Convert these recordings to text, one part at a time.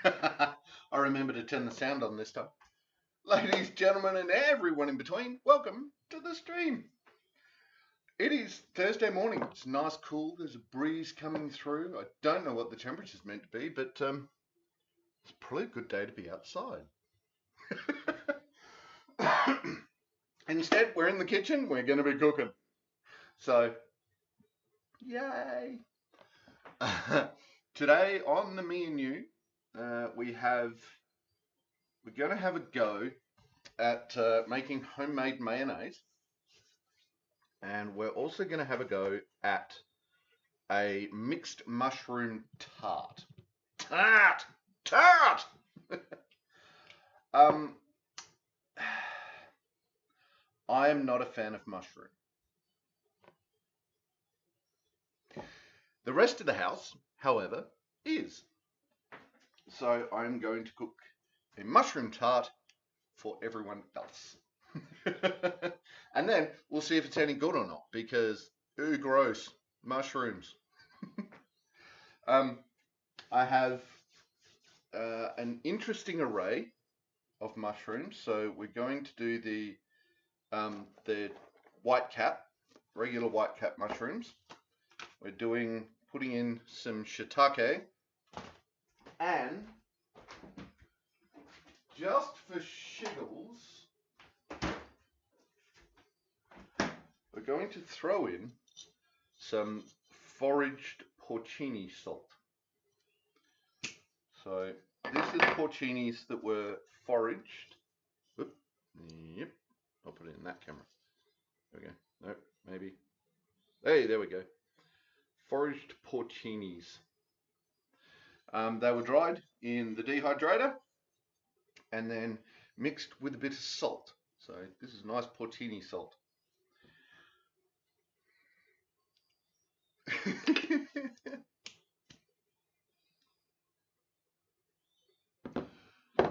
I remember to turn the sound on this time. Ladies, gentlemen, and everyone in between, welcome to the stream. It is Thursday morning. It's nice, cool. There's a breeze coming through. I don't know what the temperature's meant to be, but it's probably a good day to be outside. Instead, we're in the kitchen. We're going to be cooking. So, yay. Today on the menu, we're going to have a go at making homemade mayonnaise, and we're also going to have a go at a mixed mushroom tart. Tart! I am not a fan of mushroom. The rest of the house, however, is. So I'm going to cook a mushroom tart for everyone else. And then we'll see if it's any good or not, because, ooh, gross, mushrooms. I have an interesting array of mushrooms. So we're going to do the white cap, regular white cap mushrooms. We're putting in some shiitake, and just for shiggles, we're going to throw in some foraged porcini salt. So this is porcinis that were foraged. Oop, yep, I'll put it in that camera. There we go. Nope, maybe. Hey, there we go. Foraged porcinis. They were dried in the dehydrator and then mixed with a bit of salt. So this is nice porcini salt.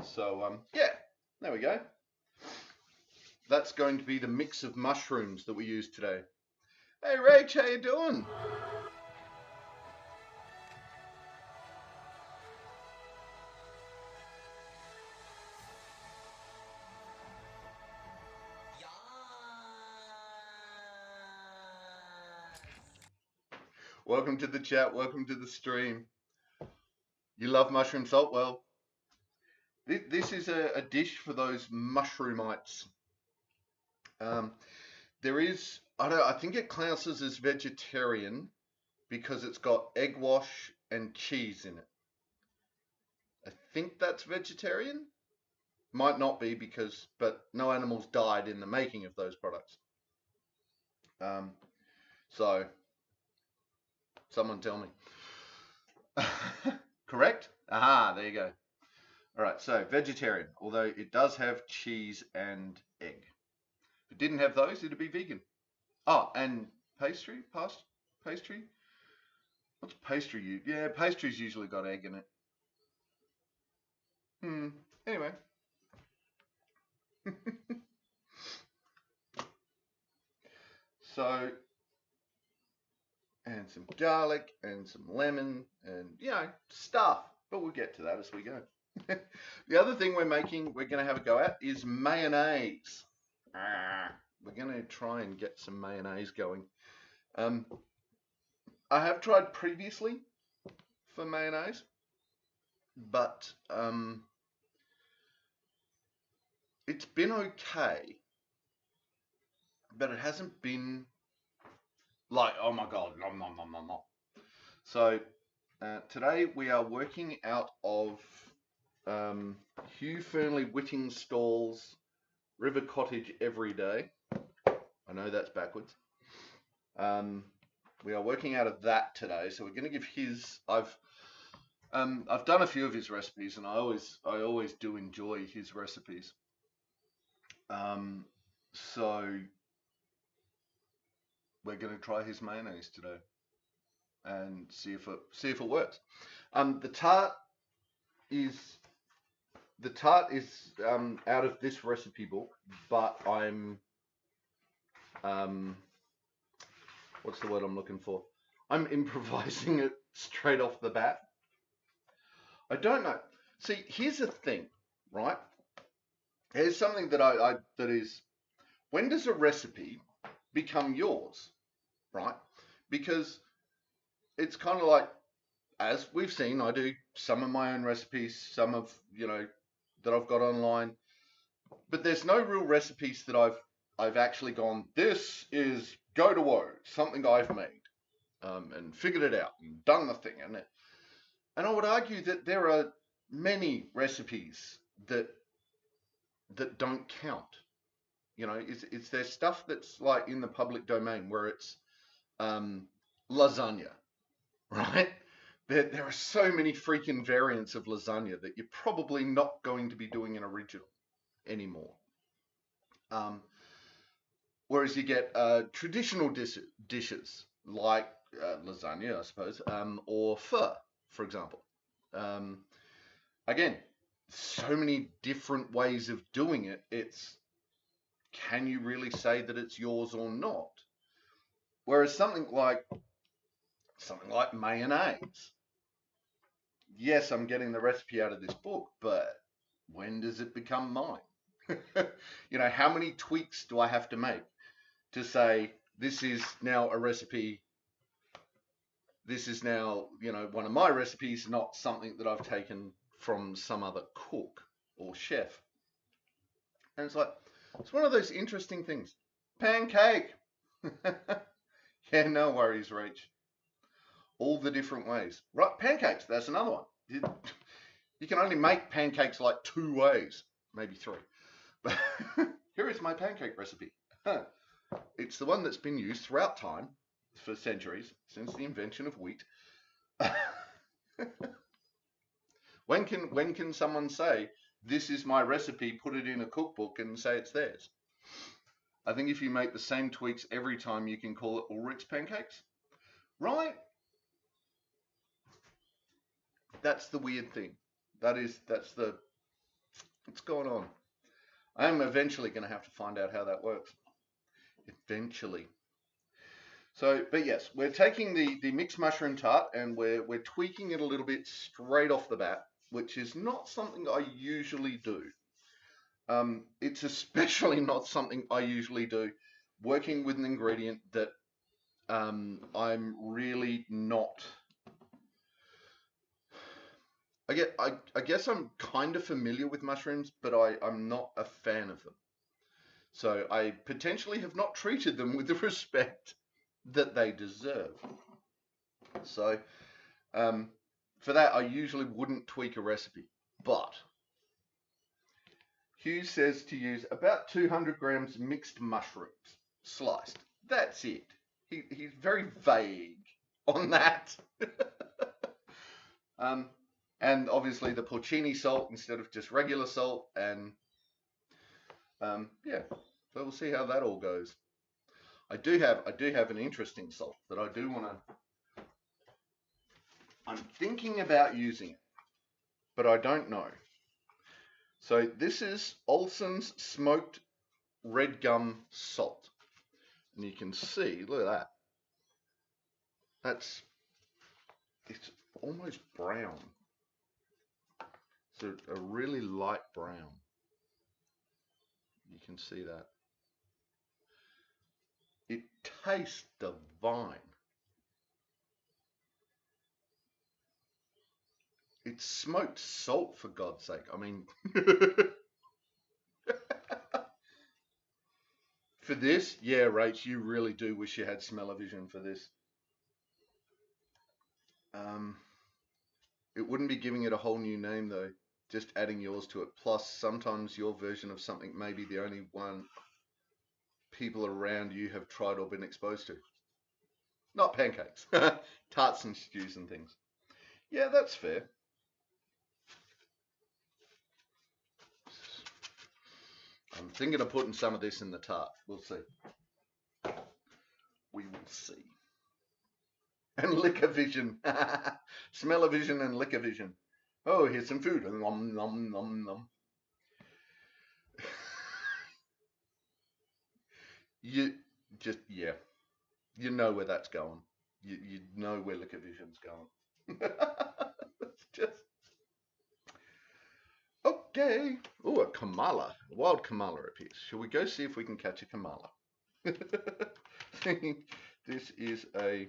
So yeah, there we go. That's going to be the mix of mushrooms that we use today. Hey Rach, how you doing? Welcome to the chat, welcome to the stream. You love mushroom salt? Well, this is a dish for those mushroomites. There is, I think it classes as vegetarian because it's got egg wash and cheese in it. I think that's vegetarian. Might not be but no animals died in the making of those products. So, someone tell me. Correct? Aha, there you go. All right, so vegetarian, although it does have cheese and egg. If it didn't have those, it'd be vegan. Oh, and pastry? Pastry? What's pastry? Yeah, pastry's usually got egg in it. Anyway. So, and some garlic and some lemon and, stuff. But we'll get to that as we go. The other thing we're going to have a go at is mayonnaise. We're going to try and get some mayonnaise going. I have tried previously for mayonnaise, but it's been okay, but it hasn't been like, oh my god, nom nom nom nom nom. So today we are working out of Hugh Fernley Whittingstall's River Cottage Every Day. I know that's backwards. We are working out of that today, so we're going to give his. I've done a few of his recipes, and I always do enjoy his recipes. So we're going to try his mayonnaise today and see if it works. The tart is out of this recipe book, but I'm what's the word I'm looking for? I'm improvising it straight off the bat. I don't know. See, here's the thing, right? Here's something that is, when does a recipe become yours, right? Because it's kind of like, as we've seen, I do some of my own recipes, some of, that I've got online, but there's no real recipes that I've actually gone, this is go to woe, something I've made, and figured it out and done the thing. And I would argue that there are many recipes that don't count. It's there's stuff that's like in the public domain where it's um, lasagna, right? There are so many freaking variants of lasagna that you're probably not going to be doing an original anymore. Um, Whereas you get traditional dishes like lasagna, I suppose, or pho, for example. Um, Again, so many different ways of doing it. Can you really say that it's yours or not? Whereas something like mayonnaise, yes, I'm getting the recipe out of this book, but when does it become mine? How many tweaks do I have to make to say this is now a recipe? This is now, one of my recipes, not something that I've taken from some other cook or chef. And it's one of those interesting things. Pancake. Yeah, no worries, Rach. All the different ways. Right, pancakes, that's another one. You can only make pancakes like 2 ways, maybe 3. But here is my pancake recipe. It's the one that's been used throughout time for centuries, since the invention of wheat. When can someone say, this is my recipe, put it in a cookbook and say it's theirs? I think if you make the same tweaks every time, you can call it Ulrich's pancakes, right? That's the weird thing. That's what's going on. I am eventually going to have to find out how that works. Eventually. So, but yes, we're taking the mixed mushroom tart and we're tweaking it a little bit straight off the bat, which is not something I usually do. It's especially not something I usually do working with an ingredient that I'm really not. I guess I'm kind of familiar with mushrooms, but I'm not a fan of them. So I potentially have not treated them with the respect that they deserve. So for that, I usually wouldn't tweak a recipe. But Hugh says to use about 200 grams mixed mushrooms, sliced. That's it. He's very vague on that. And obviously the porcini salt instead of just regular salt. And yeah, so we'll see how that all goes. I do have an interesting salt that I do want to. I'm thinking about using it, but I don't know. So this is Olsen's smoked red gum salt, and you can see, look at that. It's almost brown. It's a really light brown. You can see that. It tastes divine. It's smoked salt, for God's sake. I mean, for this, yeah, Rach, you really do wish you had smell-o-vision for this. It wouldn't be giving it a whole new name, though. Just adding yours to it. Plus, sometimes your version of something may be the only one people around you have tried or been exposed to. Not pancakes. Tarts and stews and things. Yeah, that's fair. I'm thinking of putting some of this in the tart. We'll see. We will see. And liquor vision. Smell-o-vision and liquor vision. Oh, here's some food. Nom, nom, nom, nom. You just, yeah. You know where that's going. You know where liquor vision's going. It's just. Okay. Oh, a Kamala. A wild Kamala appears. Shall we go see if we can catch a Kamala? This is a...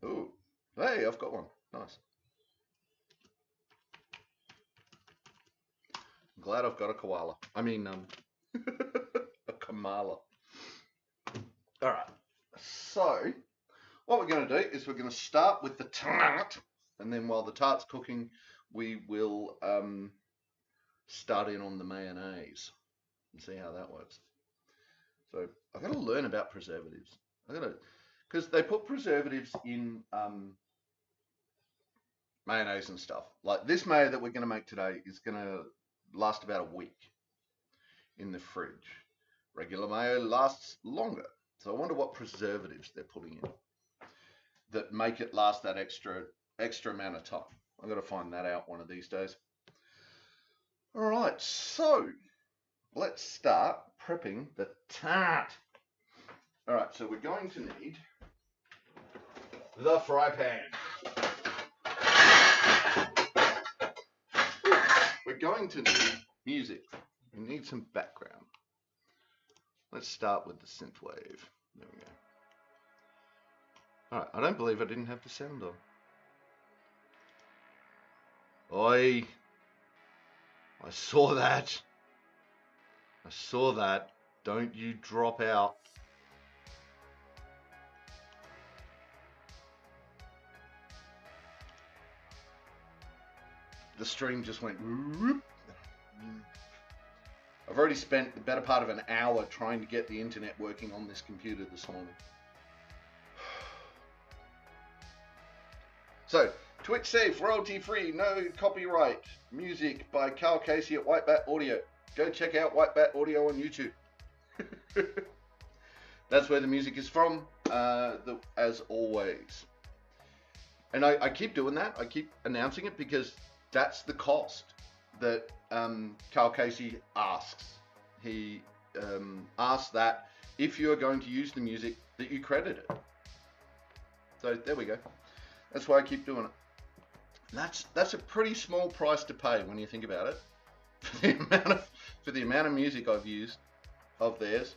oh, hey, I've got one. Nice. I'm glad I've got a koala. I mean, a Kamala. All right. So, what we're going to do is we're going to start with the tart, and then while the tart's cooking, we will start in on the mayonnaise and see how that works. So I've got to learn about preservatives. Because they put preservatives in mayonnaise and stuff. Like this mayo that we're going to make today is going to last about a week in the fridge. Regular mayo lasts longer. So I wonder what preservatives they're putting in that make it last that extra amount of time. I've got to find that out one of these days. All right, so let's start prepping the tart. All right, so we're going to need the fry pan. We're going to need music. We need some background. Let's start with the synth wave. There we go. All right, I don't believe I didn't have the sound on. Oi! I saw that. I saw that. Don't you drop out. The stream just went whoop. I've already spent the better part of an hour trying to get the internet working on this computer this morning. So, Twitch safe, royalty free, no copyright. Music by Carl Casey at White Bat Audio. Go check out White Bat Audio on YouTube. That's where the music is from, as always. And I keep doing that. I keep announcing it because that's the cost that Carl Casey asks. He asks that if you are going to use the music, that you credit it. So there we go. That's why I keep doing it. That's a pretty small price to pay when you think about it for the amount of music I've used of theirs.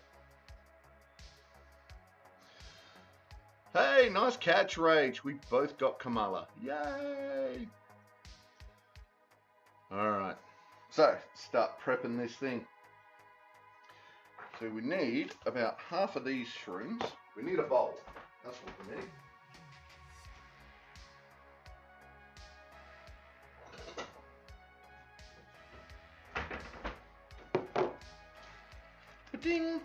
Hey, nice catch, Rage. We both got Kamala. Yay! All right. So start prepping this thing. So we need about half of these shrooms. We need a bowl. That's what we need. Ding.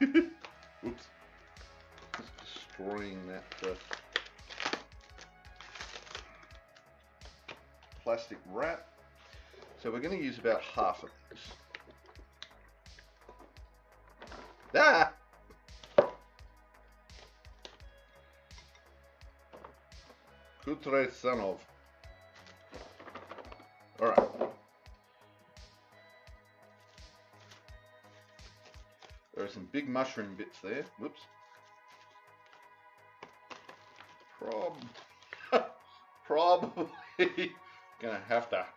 Oops. Just destroying that plastic wrap. So we're going to use about half of this. Ah! Kutre son of. All right. There are some big mushroom bits there. Whoops. Probably gonna have to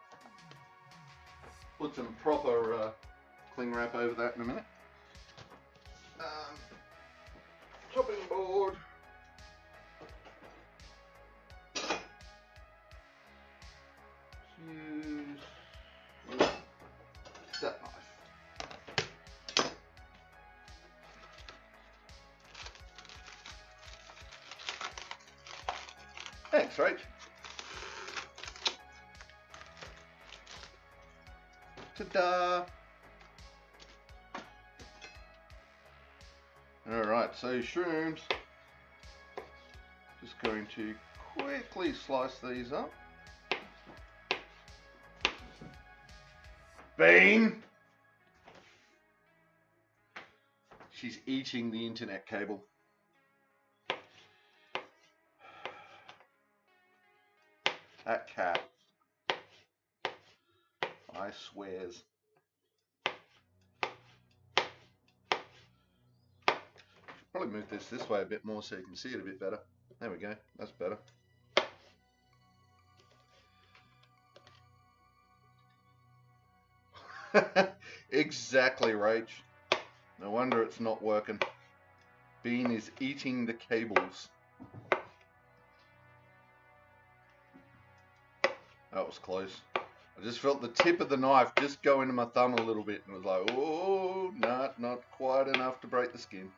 put some proper cling wrap over that in a minute. Chopping board. Use that knife. Thanks, Rach. Ta-da! Alright, so shrooms. Just going to quickly slice these up. Bean! She's eating the internet cable. That cat. I swears. probably move this way a bit more so you can see it a bit better. There we go. That's better. Exactly, Rach. No wonder it's not working. Bean is eating the cables. That was close. I just felt the tip of the knife just go into my thumb a little bit and was like, oh, not quite enough to break the skin.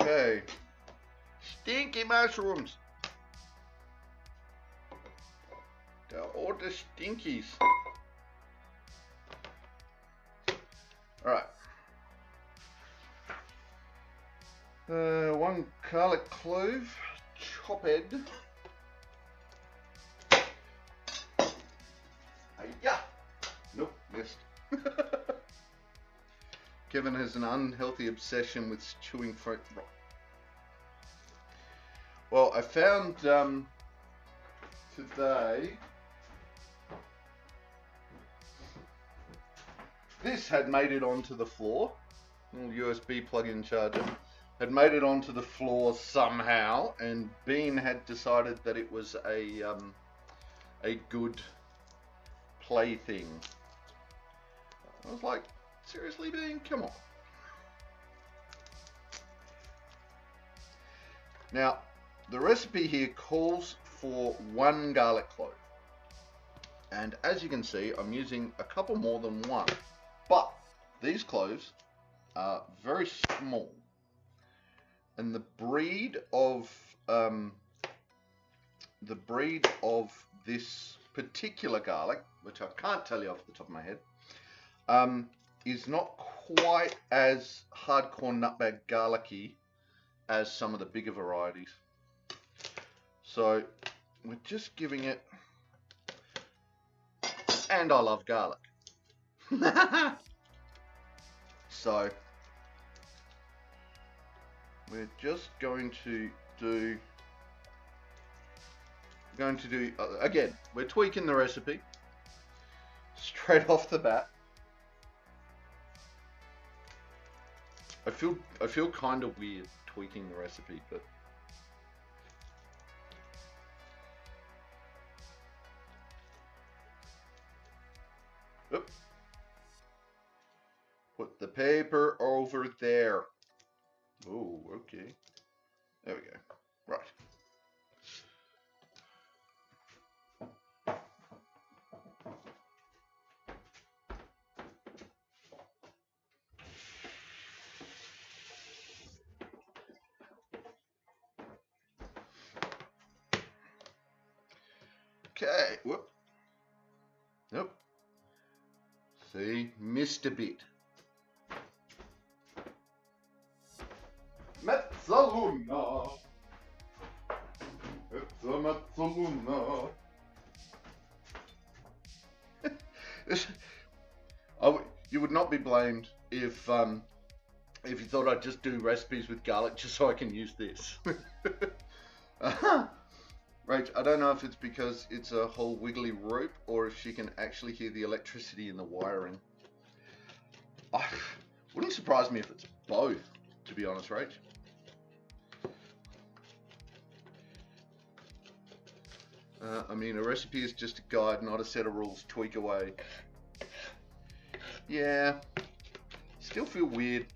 Okay. Stinky mushrooms. They're all the stinkies. Alright. One garlic clove, chopped. Hiya! Nope, missed. Kevin has an unhealthy obsession with chewing fruit. Well, I found today this had made it onto the floor. Little USB plug-in charger had made it onto the floor somehow, and Bean had decided that it was a good plaything. I was like, seriously, Bean, come on. Now, the recipe here calls for 1 garlic clove. And as you can see, I'm using a couple more than one. But these cloves are very small. And the breed of this particular garlic, which I can't tell you off the top of my head, is not quite as hardcore nutmeg garlicky as some of the bigger varieties. So we're just giving it, and I love garlic. So we're just going to do, again, we're tweaking the recipe straight off the bat. I feel kind of weird tweaking the recipe, but oop. Put the paper over there. Oh, okay. There we go. Right. Okay, whoop. Nope. See, missed a bit. Mezzaluna. It's a mezzaluna. You would not be blamed if you thought I'd just do recipes with garlic just so I can use this. Right, I don't know if it's because it's a whole wiggly rope or if she can actually hear the electricity in the wiring. Wouldn't surprise me if it's both, to be honest, Rach. I mean, a recipe is just a guide, not a set of rules. Tweak away. Yeah, still feel weird.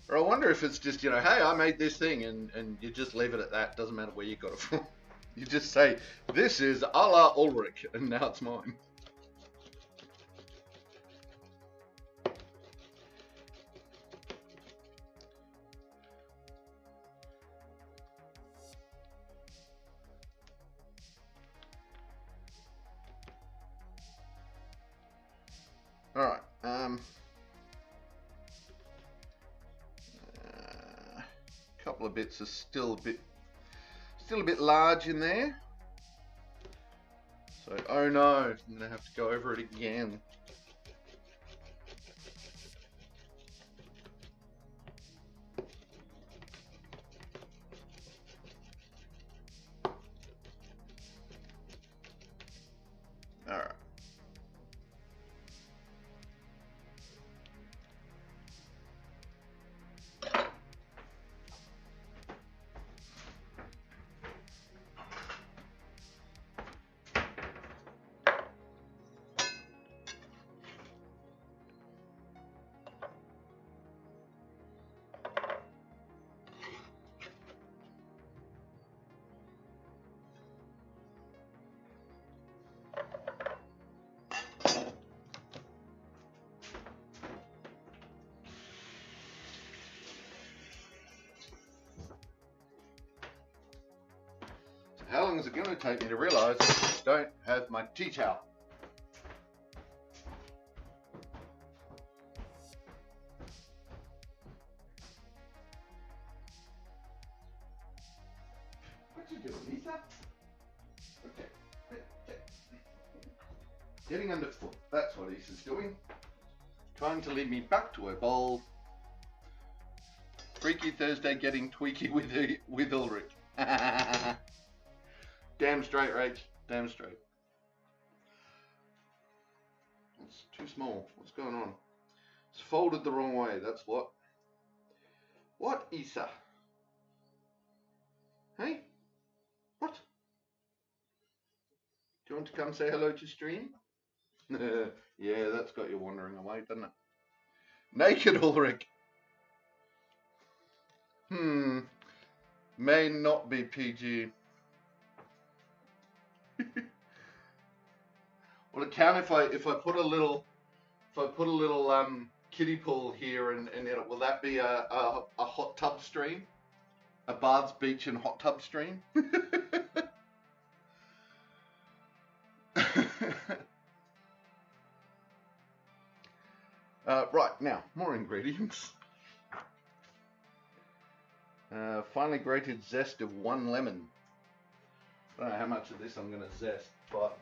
Or I wonder if it's just, hey, I made this thing, and you just leave it at that. Doesn't matter where you got it from. You just say, this is a la Ulrich, and now it's mine. All right. Couple of bits are still a bit large in there. So, oh no, I'm gonna have to go over it again. All right. How long is it going to take me to realise I don't have my tea towel? What you doing, Lisa? Okay. Getting underfoot. That's what Lisa's doing. Trying to lead me back to her bowl. Freaky Thursday getting tweaky with Ulrich. Damn straight, Rach. Damn straight. It's too small. What's going on? It's folded the wrong way. That's what. What, Isa? Hey? What? Do you want to come say hello to stream? Yeah, that's got you wandering away, doesn't it? Naked Ulrich. May not be PG. Will it count if I put a little kiddie pool here and will that be a hot tub stream? A baths, beach and hot tub stream? Right, now, more ingredients. Finely grated zest of 1 lemon. I don't know how much of this I'm going to zest, but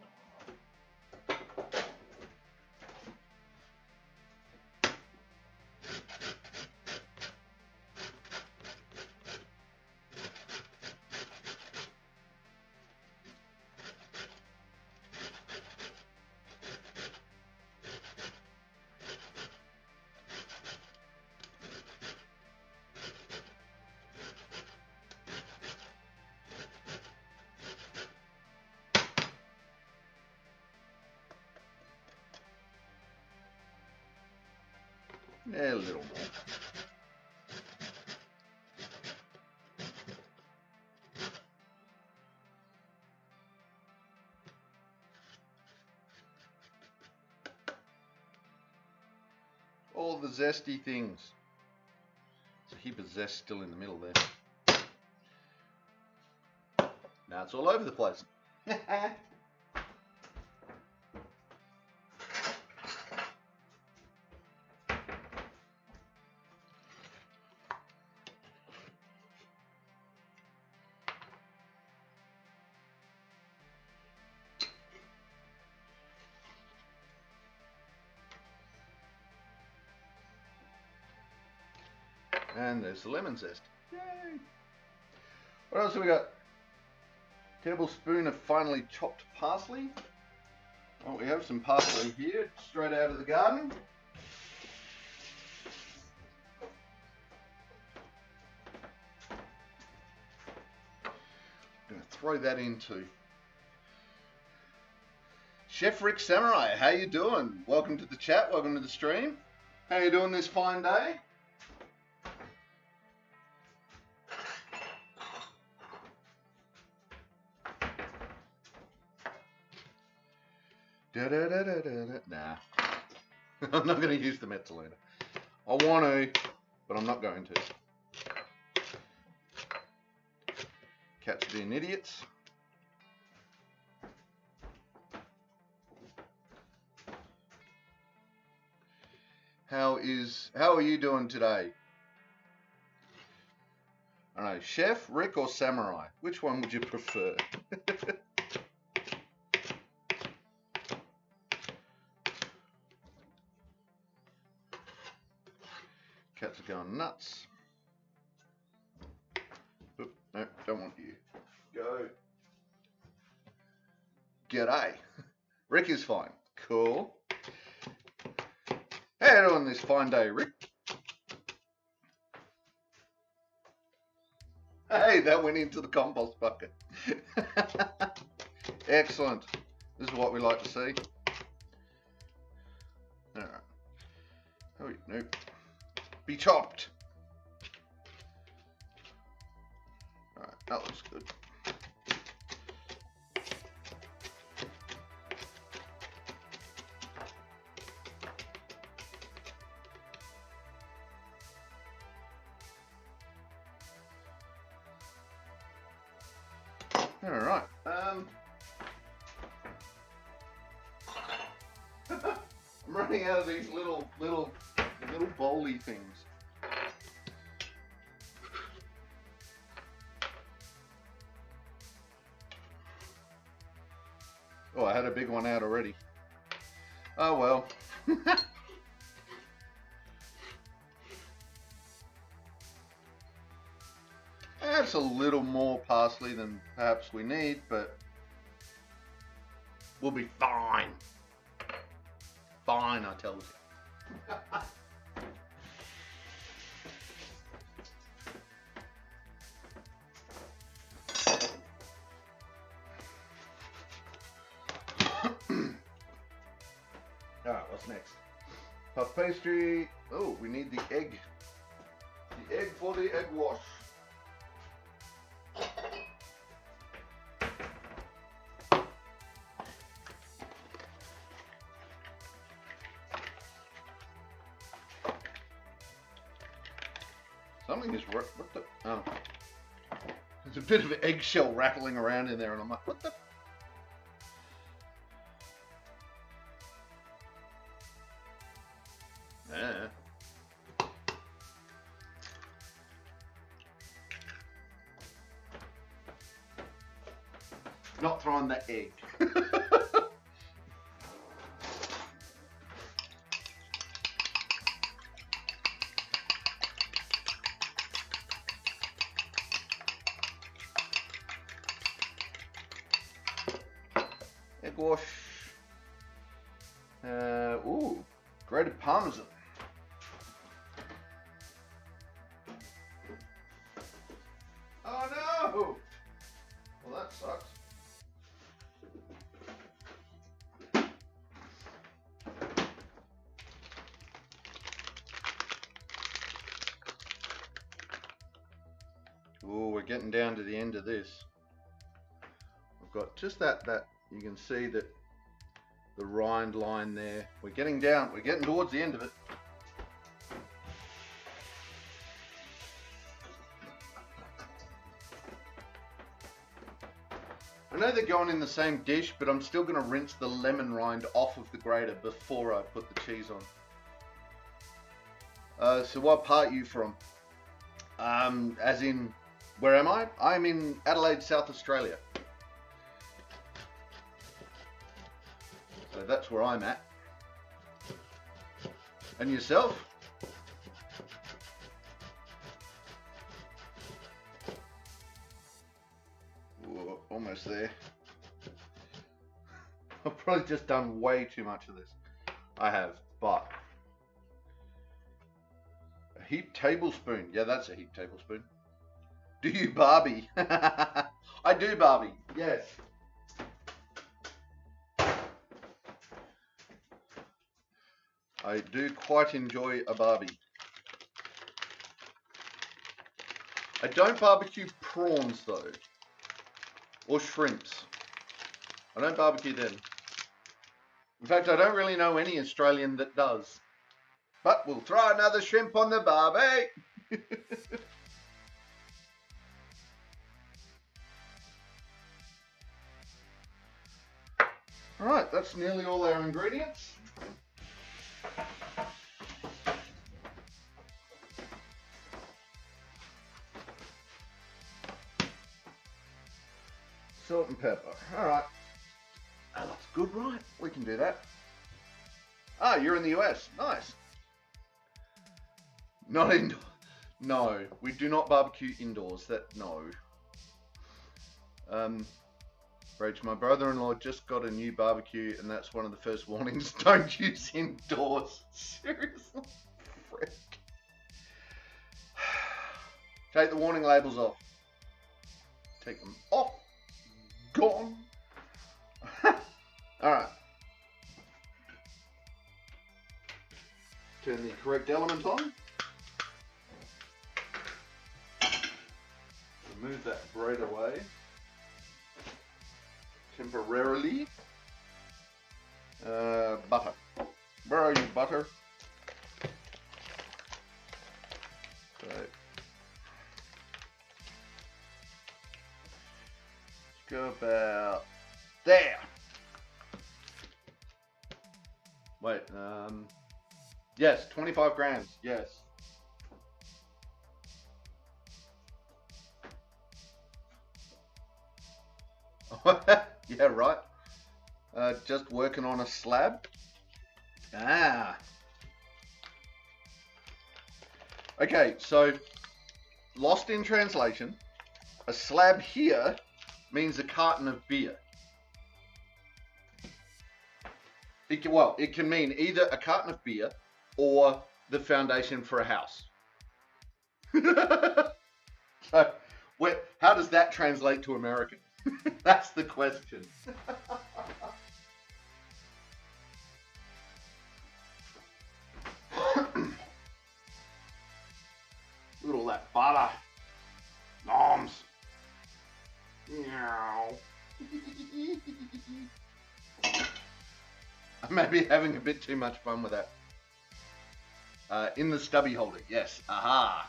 yeah, a little more. All the zesty things. There's a heap of zest still in the middle there. Now it's all over the place. And there's the lemon zest. Yay! What else have we got? Tablespoon of finely chopped parsley. Oh, we have some parsley here, straight out of the garden. I'm going to throw that into Chef Rick Samurai. How you doing? Welcome to the chat. Welcome to the stream. How you doing this fine day? Nah, I'm not going to use the Mezzalina. I want to, but I'm not going to. Cats being idiots. How are you doing today? I don't know, chef, Rick, or samurai? Which one would you prefer? Cats are going nuts. Oop, no, don't want you. Go. G'day. Rick is fine. Cool. How you doing this fine day, Rick? Hey, that went into the compost bucket. Excellent. This is what we like to see. All right. Oh, nope. Be chopped. All right, that looks good. All right. I'm running out of these little bowly things. Oh, I had a big one out already. Oh well. That's a little more parsley than perhaps we need, but we'll be fine. Fine, I tell you. Alright, what's next? Puff pastry. Oh, we need the egg. The egg for the egg wash. Something is what the oh. There's a bit of eggshell rattling around in there and I'm like, what the? Yeah. Not throwing the egg. Egg wash. Ooh, grated parmesan. Oh no! Well, that sucks. Ooh, we're getting down to the end of this. We've got just that you can see that the rind line there. We're getting towards the end of it. I know they're going in the same dish, but I'm still going to rinse the lemon rind off of the grater before I put the cheese on. So what part are you from? As in, where am I? I'm in Adelaide, South Australia. So that's where I'm at. And yourself? Ooh, almost there. I've probably just done way too much of this. I have, but a heaped tablespoon. Yeah, that's a heaped tablespoon. Do you Barbie? I do Barbie, yes. I do quite enjoy a Barbie. I don't barbecue prawns though, or shrimps. I don't barbecue them. In fact, I don't really know any Australian that does. But we'll throw another shrimp on the barbie. Alright, that's nearly all our ingredients. pepper. Alright. That looks good, right? We can do that. Ah, you're in the US. Nice. Not indoors. No, we do not barbecue indoors. No. Rach, my brother-in-law just got a new barbecue, and that's one of the first warnings. Don't use indoors. Seriously? Frick. Take the warning labels off. Take them off. Gone. Alright. Turn the correct element on. Remove that braid away. Temporarily. Butter. Where are you, butter? So, let's go about there. Wait, yes, 25 grams, yes. Yeah, right. Just working on a slab. Ah. Okay, so lost in translation. A slab here means a carton of beer. It can mean either a carton of beer or the foundation for a house. So, how does that translate to American? That's the question. Look at all that butter. Noms. Meow. I may be having a bit too much fun with that. In the stubby holder, yes. Aha.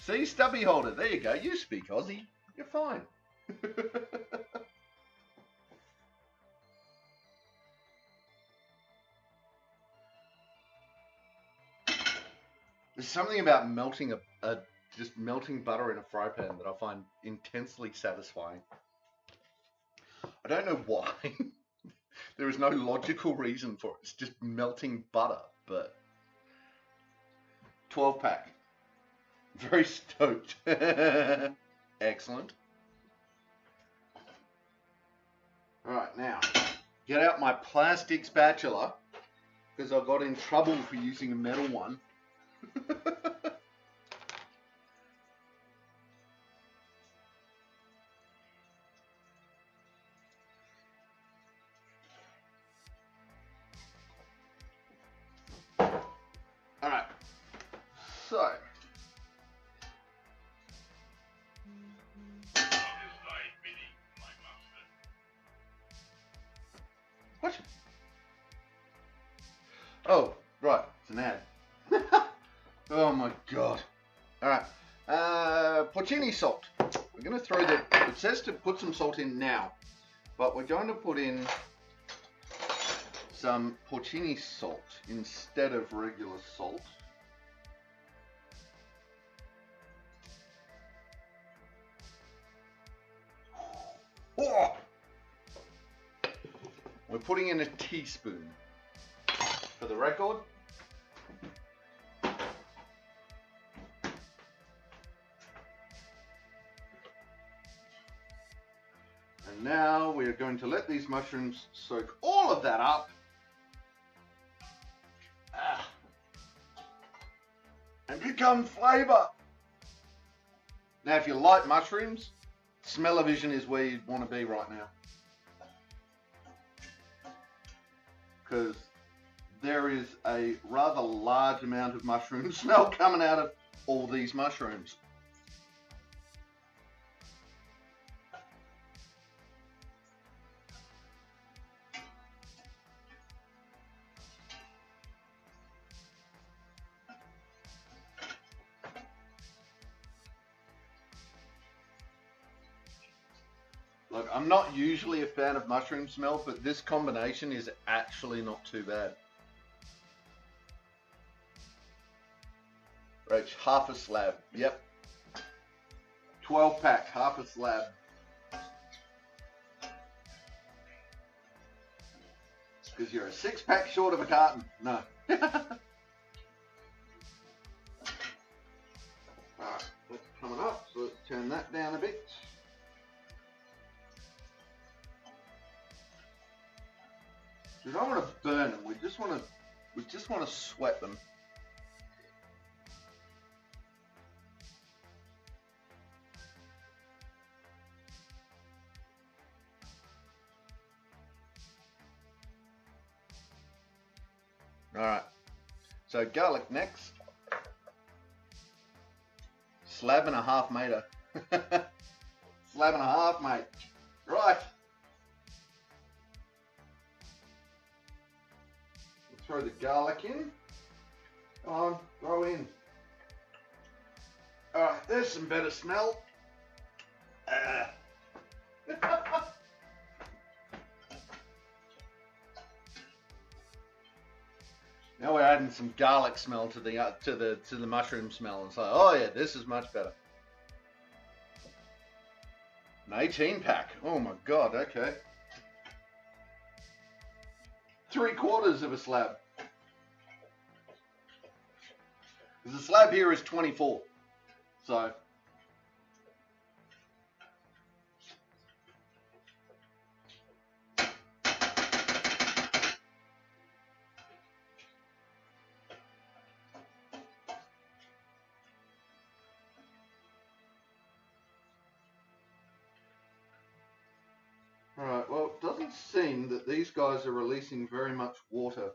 See, stubby holder. There you go. You speak Aussie. You're fine. There's something about melting just melting butter in a fry pan that I find intensely satisfying. I don't know why. There is no logical reason for it. It's just melting butter, but 12 pack. Very stoked. Excellent. Alright, now, get out my plastic spatula, because I got in trouble for using a metal one. Alright, so. What? Oh, right, it's an ad. Oh my god. Alright, porcini salt. We're going to throw it says to put some salt in now, but we're going to put in some porcini salt instead of regular salt. Oh! We're putting in a teaspoon for the record. And now we are going to let these mushrooms soak all of that up. And become flavor. Now, if you like mushrooms, smell-o-vision is where you want to be right now. Because there is a rather large amount of mushroom smell coming out of all these mushrooms. Look, I'm not usually a fan of mushroom smell, but this combination is actually not too bad. Right, half a slab. Yep. 12 pack, half a slab. because you're a 6-pack short of a carton. No. Alright, that's coming up, so let's turn that down a bit. We don't want to burn them, we just want to sweat them. Alright, so garlic next. Slab and a half, mate. Slab and a half, mate. Right. We'll throw the garlic in. Come on, throw in. Alright, there's some better smell. Now we're adding some garlic smell to the mushroom smell. It's like, oh yeah, this is much better. An 18-pack. Oh my god. Okay. 3/4 of a slab. The slab here is 24. So. Alright, well, it doesn't seem that these guys are releasing very much water.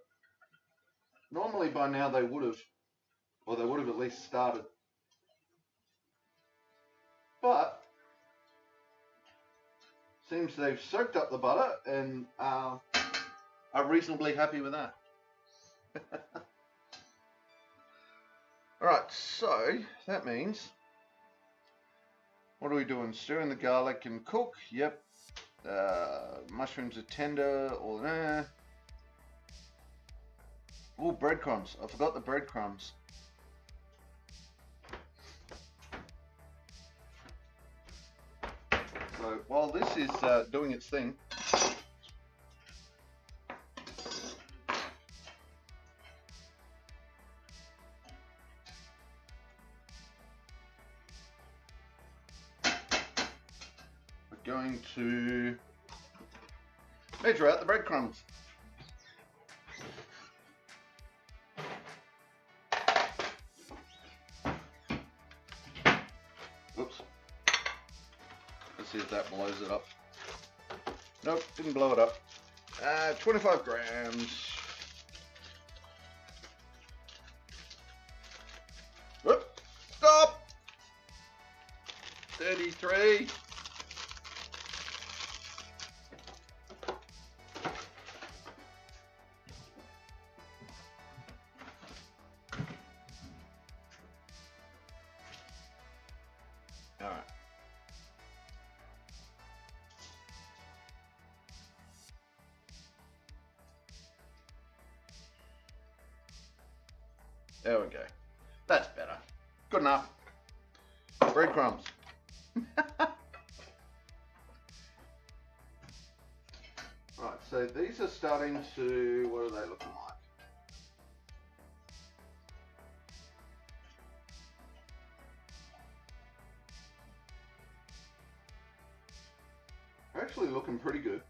Normally by now they would have, or they would have at least started. But, seems they've soaked up the butter and are reasonably happy with that. Alright, so that means, what are we doing? Stirring the garlic and cook? Yep. Mushrooms are tender or nah. Oh, breadcrumbs. I forgot the breadcrumbs. So while this is doing its thing, we're going to measure out the breadcrumbs. Oops. Let's see if that blows it up. Nope, didn't blow it up. 25 grams. Whoop, stop! 33. Alright. There we go. That's better. Good enough. Breadcrumbs. Right, so these are starting to, what are they looking like? Actually looking pretty good.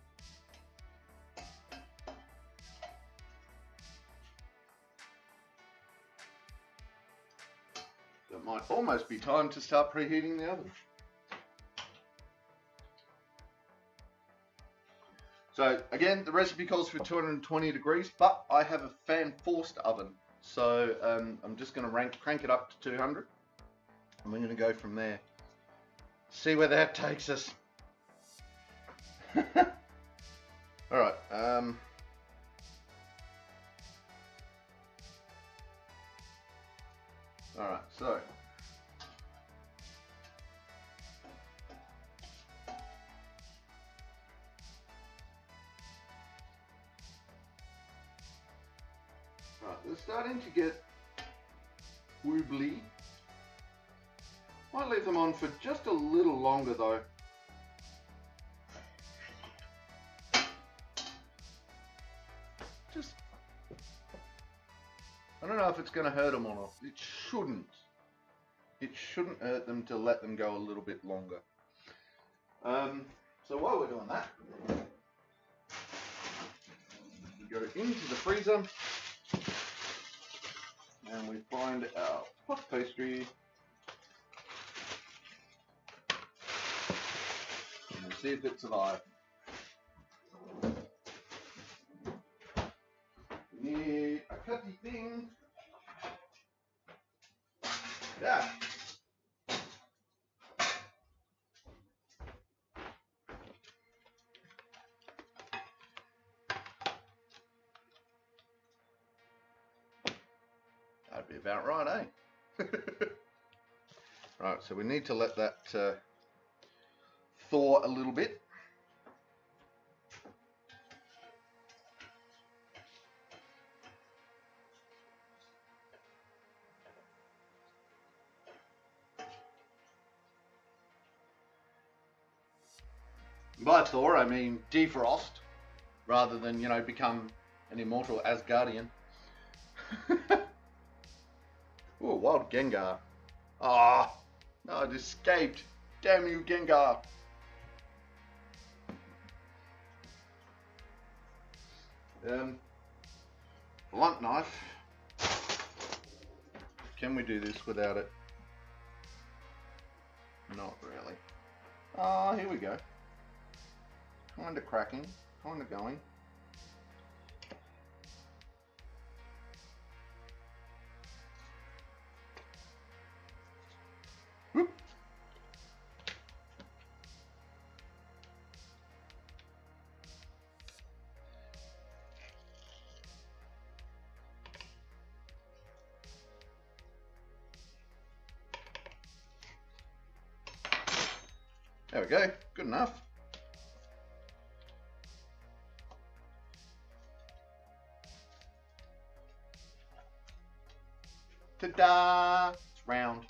So it might almost be time to start preheating the oven. So again, the recipe calls for 220 degrees, but I have a fan-forced oven. So I'm just going to crank it up to 200. And we're going to go from there. See where that takes us. Alright, alright, so they're starting to get wobbly. Might leave them on for just a little longer though. just, I don't know if it's going to hurt them or not. It shouldn't. It shouldn't hurt them to let them go a little bit longer. So while we're doing that, we go into the freezer and we find our puff pastry. And we'll see if it survives. We need a cutty thing. Yeah. That'd be about right, eh? Right, so we need to let that thaw a little bit. By thaw, I mean defrost, rather than, you know, become an immortal Asgardian. Ooh, wild Gengar. Ah, no, it escaped. Damn you, Gengar. Blunt knife. Can we do this without it? Not really. Ah, here we go. Kinda cracking, kinda going. Whoop. There we go, good enough. Ta-da! It's round.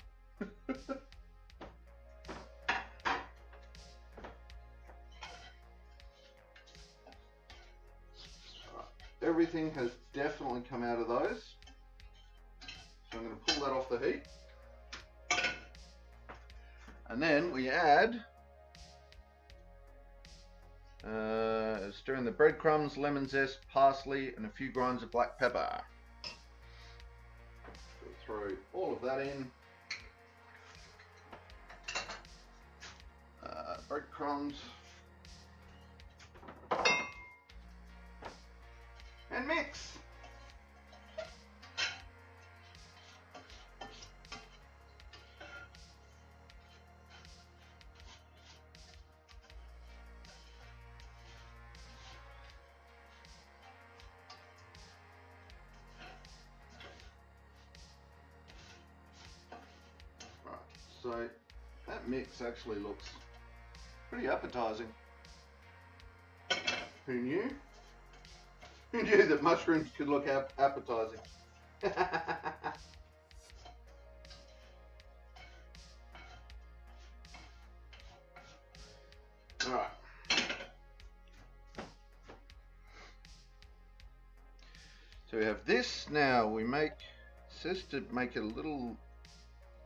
Everything has definitely come out of those. So I'm going to pull that off the heat. And then we add, stir in the breadcrumbs, lemon zest, parsley, and a few grinds of black pepper. Throw all of that in. Breadcrumbs. And mix. So that mix actually looks pretty appetizing. Who knew? Who knew that mushrooms could look appetizing? Alright. So we have this. Now we make, it says to make a little,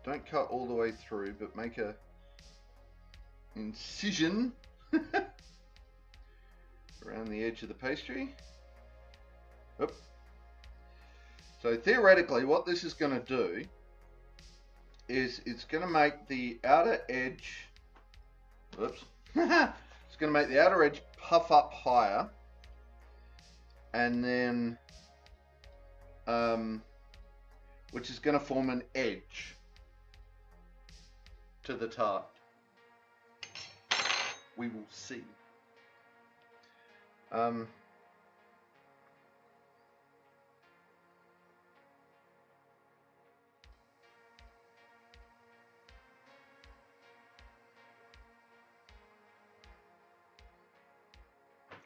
don't cut all the way through, but make a incision around the edge of the pastry. Oop. So theoretically what this is going to do is it's going to make the outer edge, whoops, it's going to make the outer edge puff up higher, and then which is going to form an edge to the tart. We will see. All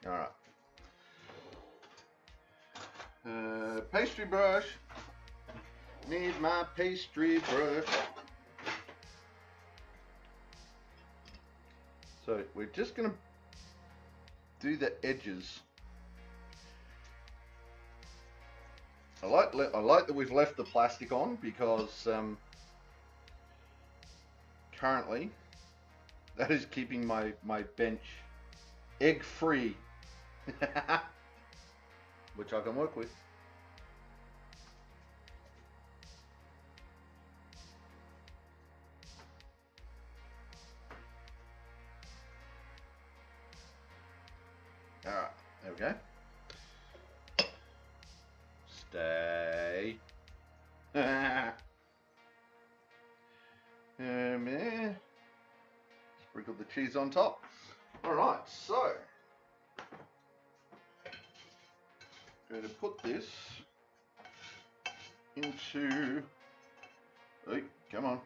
right. Pastry brush. Need my pastry brush. So we're just going to do the edges I like that we've left the plastic on because currently that is keeping my bench egg free, which I can work with. All right, there we go. Stay. Sprinkle the cheese on top. All right, so I'm going to put this into. Oh, come on.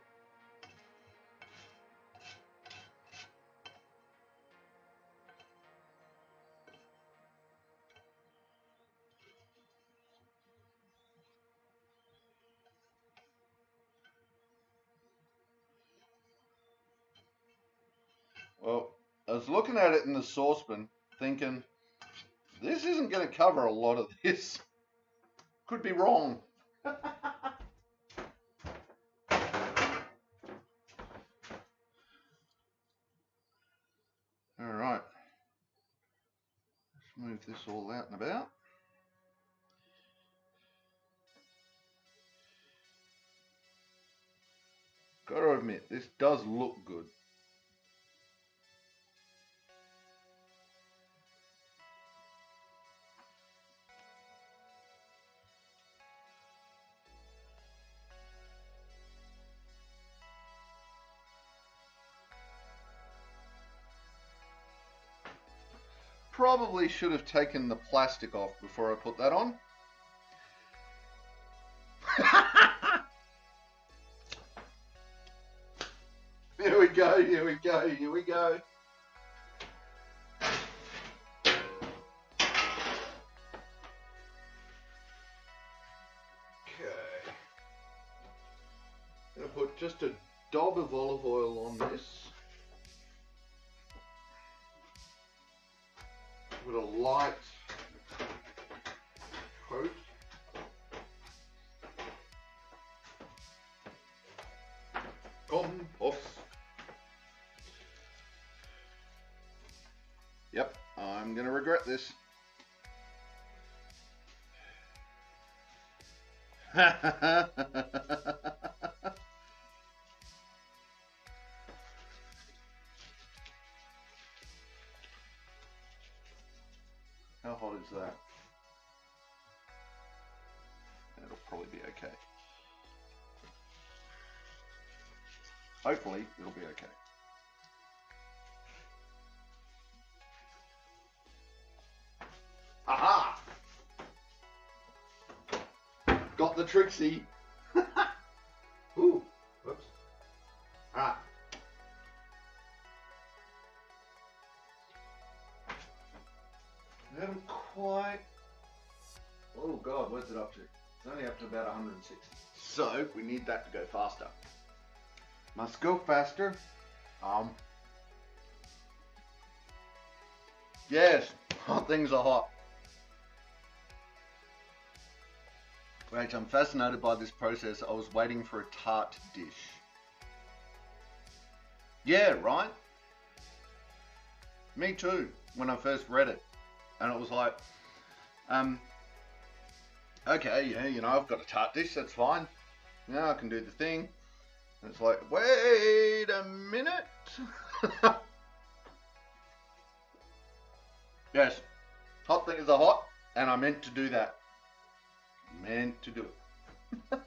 Well, I was looking at it in the saucepan, thinking, this isn't going to cover a lot of this. Could be wrong. All right. Let's move this all out and about. Got to admit, this does look good. Probably should have taken the plastic off before I put that on. Here we go, here we go, here we go. Okay. I'm going to put just a dab of olive oil on this. With a light coat. Compost. Yep, I'm going to regret this. How hot is that? It'll probably be okay. Hopefully, it'll be okay. Aha! Got the Trixie. Ooh, whoops. Ah. I haven't quite. Oh God, where's it up to? It's only up to about 160. So we need that to go faster. Must go faster. Yes, hot things are hot. Right, I'm fascinated by this process. I was waiting for a tart dish. Yeah, right? Me too, when I first read it. And it was like, okay, yeah, you know, I've got a tart dish, that's fine. Yeah, I can do the thing. And it's like, wait a minute. Yes, hot things are hot, and I meant to do that. Meant to do it.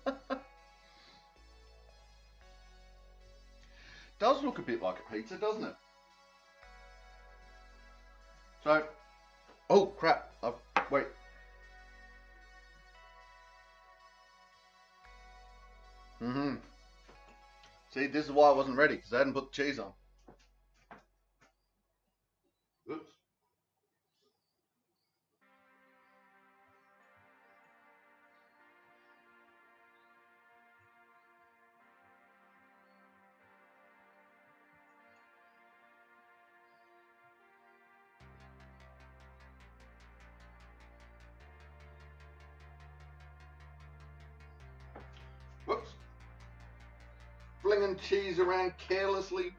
Does look a bit like a pizza, doesn't it? So, oh crap, wait. See, this is why I wasn't ready, because I hadn't put the cheese on. Oops. flinging cheese around carelessly.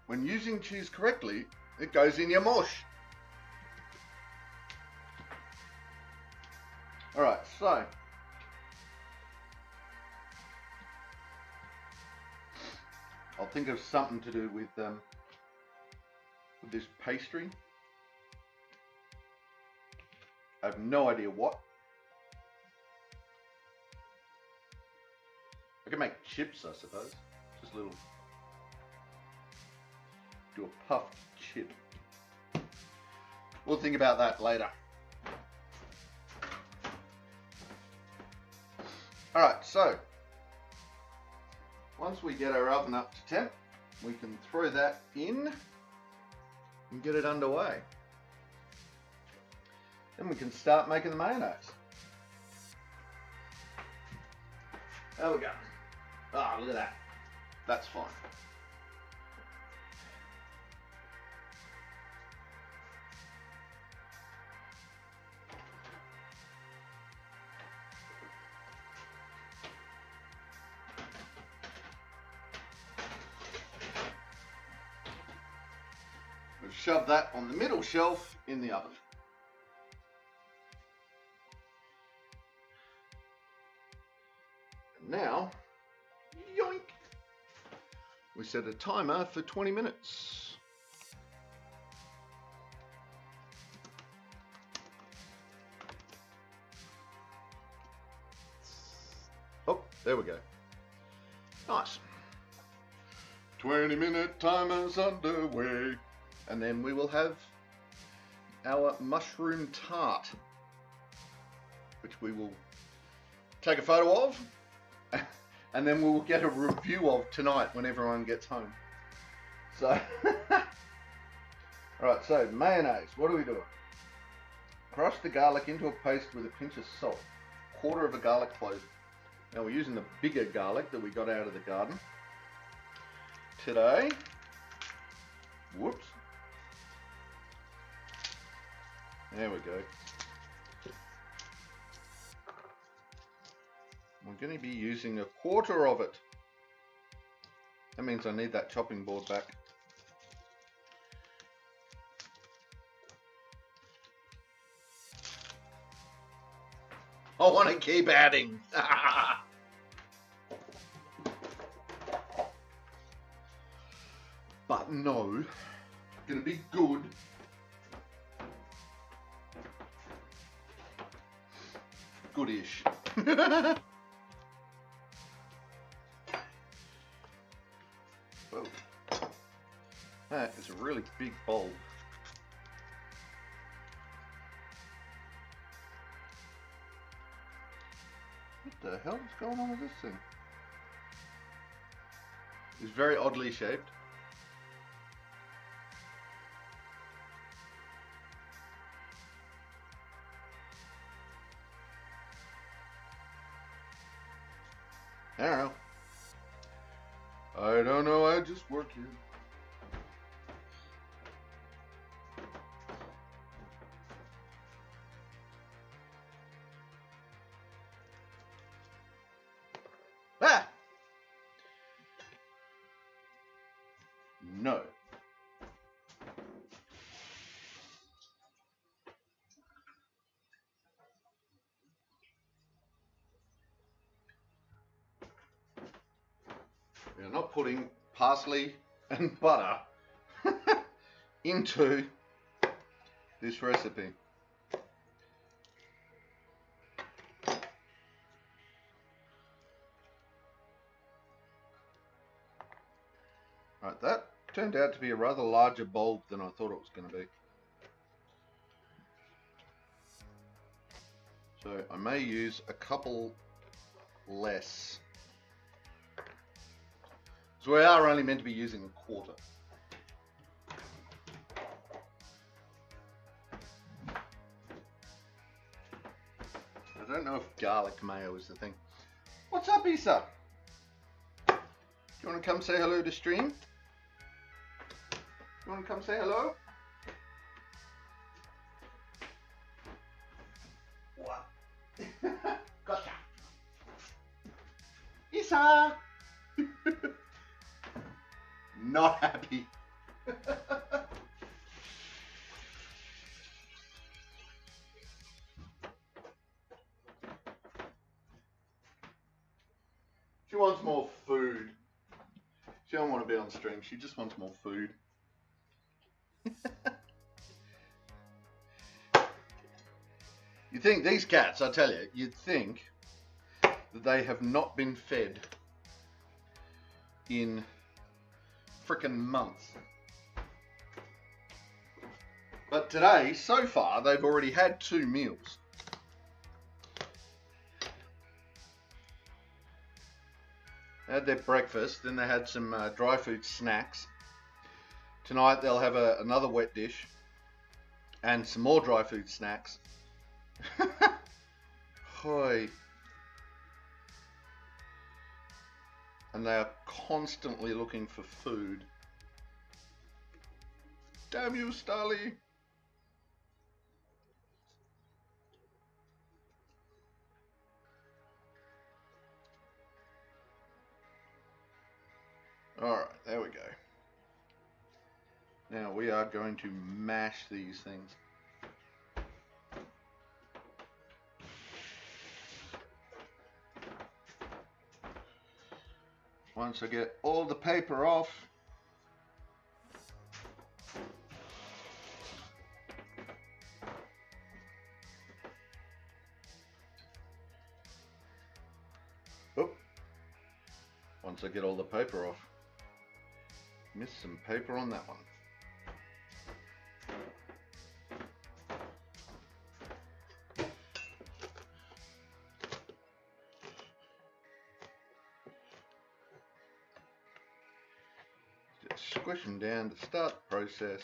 When using cheese correctly, it goes in your mush. Alright, so I'll think of something to do with this pastry. I have no idea what. I can make chips, I suppose. Just little. Do a puffed chip. We'll think about that later. Alright, so once we get our oven up to temp, we can throw that in and get it underway. Then we can start making the mayonnaise. There we go. Ah, look at that. That's fine. We'll shove that on the middle shelf in the oven. And now, yoink! We set a timer for 20 minutes. Oh, there we go. Nice. 20-minute timer's underway. And then we will have our mushroom tart, which we will take a photo of, and then we will get a review of tonight when everyone gets home. So, alright, so mayonnaise, what are we doing? Crush the garlic into a paste with a pinch of salt, quarter of a garlic clove. Now we're using the bigger garlic that we got out of the garden today. Whoops. There we go. We're going to be using a quarter of it. That means I need that chopping board back. I want to keep adding. But no, it's going to be good. Goodish. Whoa. That is a really big bowl. What the hell is going on with this thing? It's very oddly shaped. I don't know. I don't know, I just work here. Ah! No. We're not putting parsley and butter into this recipe. Right, that turned out to be a rather larger bulb than I thought it was going to be. So I may use a couple less. So we are only meant to be using a quarter. I don't know if garlic mayo is the thing. What's up, Isa? Do you want to come say hello to stream? You want to come say hello? What? Gotcha. Isa! Not happy. She wants more food. She don't want to be on stream. She just wants more food. You think these cats, I tell you, you'd think that they have not been fed in frickin' months. But today, so far, they've already had 2 meals. They had their breakfast, then they had some dry food snacks. Tonight they'll have another wet dish and some more dry food snacks. Hoi. And they are constantly looking for food. Damn you, Starly. Alright, there we go. Now we are going to mash these things. Once I get all the paper off, once I get all the paper off, missed some paper on that one. Just squish them down to start the process.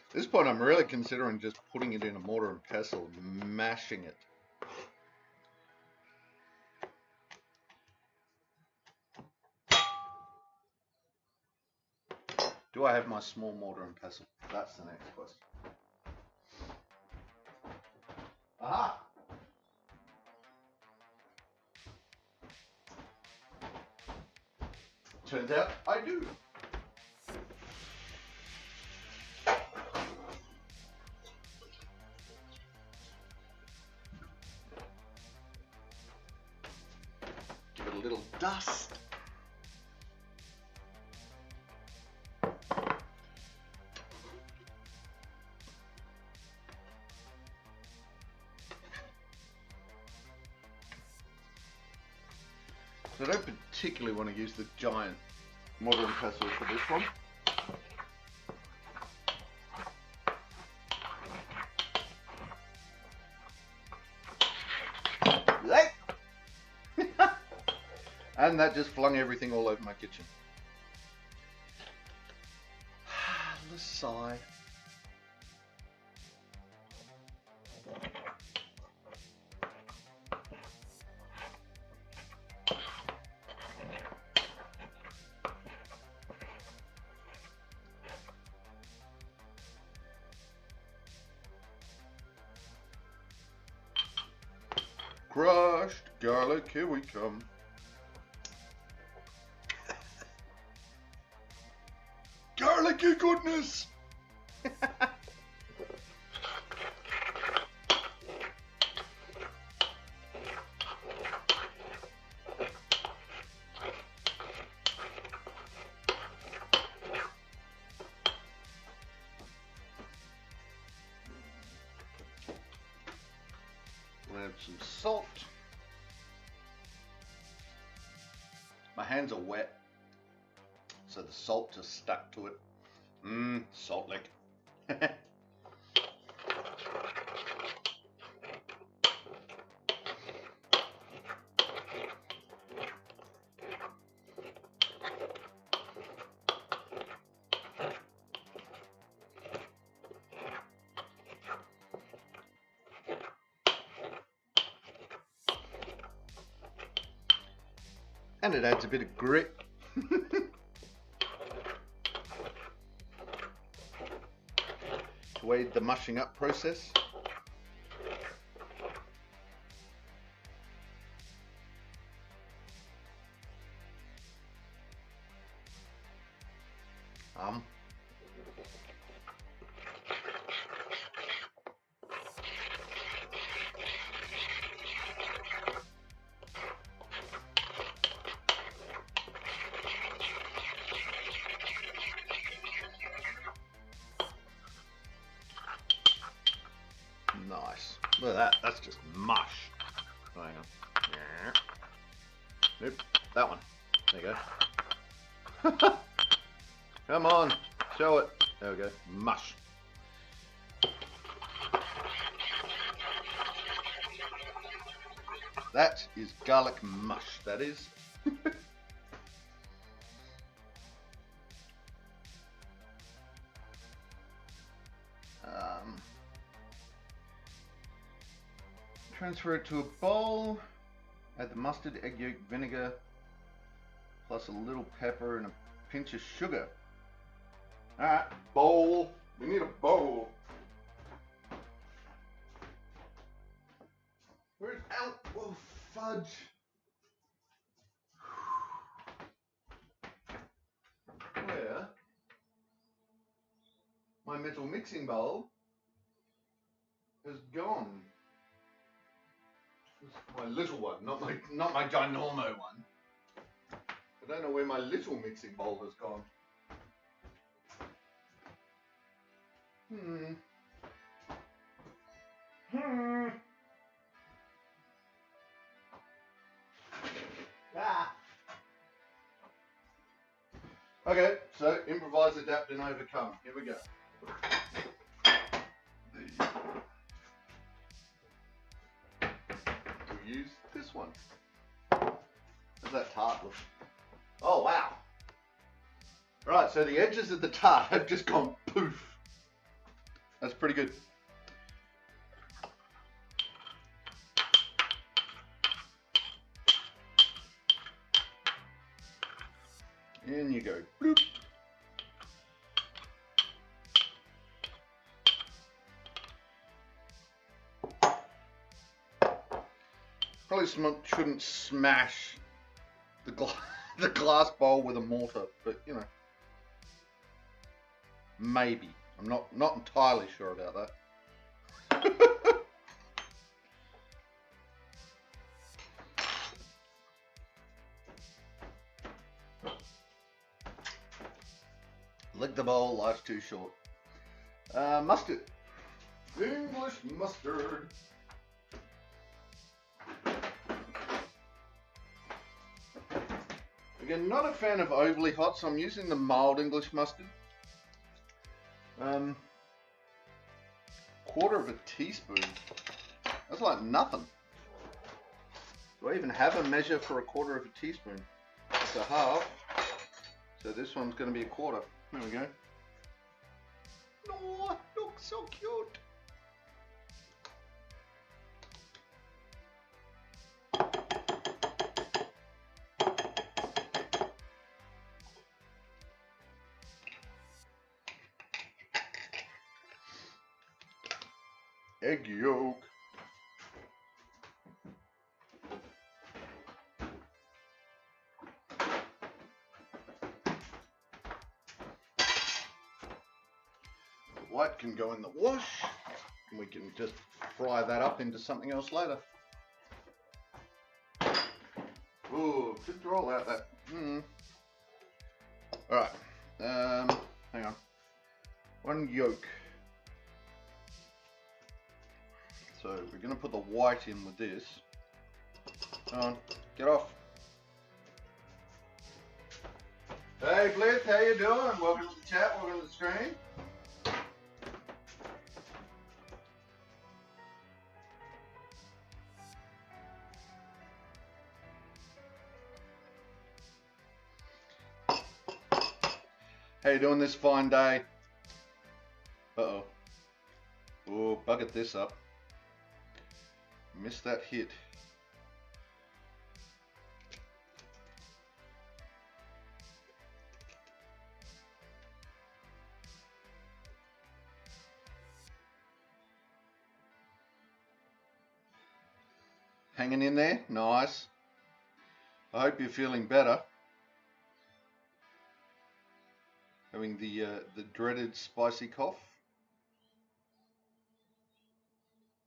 At this point, I'm really considering just putting it in a mortar and pestle and mashing it. Do I have my small mortar and pestle? That's the next question. Aha! Turns out I do. Give it a little dust. So I don't particularly want to use the giant mortar and pestle for this one. And that just flung everything all over my kitchen. The sigh. Crushed garlic, here we come. Garlicky goodness! We'll add some salt. My hands are wet, so the salt just stuck to it. Salt lick. And it adds a bit of grit. To aid the mushing up process. Nice. Look at that. That's just mush. Oh, hang on. Nope. That one. There you go. Come on. Show it. There we go. Mush. That is garlic mush. That is. Transfer it to a bowl. Add the mustard, egg yolk, vinegar, plus a little pepper and a pinch of sugar. Alright, bowl. We need a bowl. Where's Al? Oh, fudge. Where? My metal mixing bowl has gone. My little one, not my ginormo one. I don't know where my little mixing bowl has gone. Ah. Okay, so improvise, adapt, and overcome. Here we go. We'll use this one. How's that tart look? Oh wow! Right, so the edges of the tart have just gone poof. That's pretty good. In you go. Bloop. Probably shouldn't smash the glass bowl with a mortar, but you know, maybe. I'm not entirely sure about that. Lick the bowl, life's too short. Mustard. English mustard. Again, not a fan of overly hot, so I'm using the mild English mustard. Quarter of a teaspoon. That's like nothing. Do I even have a measure for a quarter of a teaspoon? It's a half. So this one's going to be a quarter. There we go. Oh, looks so cute. Egg yolk. The white can go in the wash, and we can just fry that up into something else later. Ooh, just roll out that. Alright, hang on. One yolk. So we're going to put the white in with this. Come on, get off. Hey Blitz, how you doing? Welcome to the chat, welcome to the stream. How you doing this fine day? Uh-oh. Oh, buggered this up. Missed that hit. Hanging in there, nice. I hope you're feeling better. Having the dreaded spicy cough.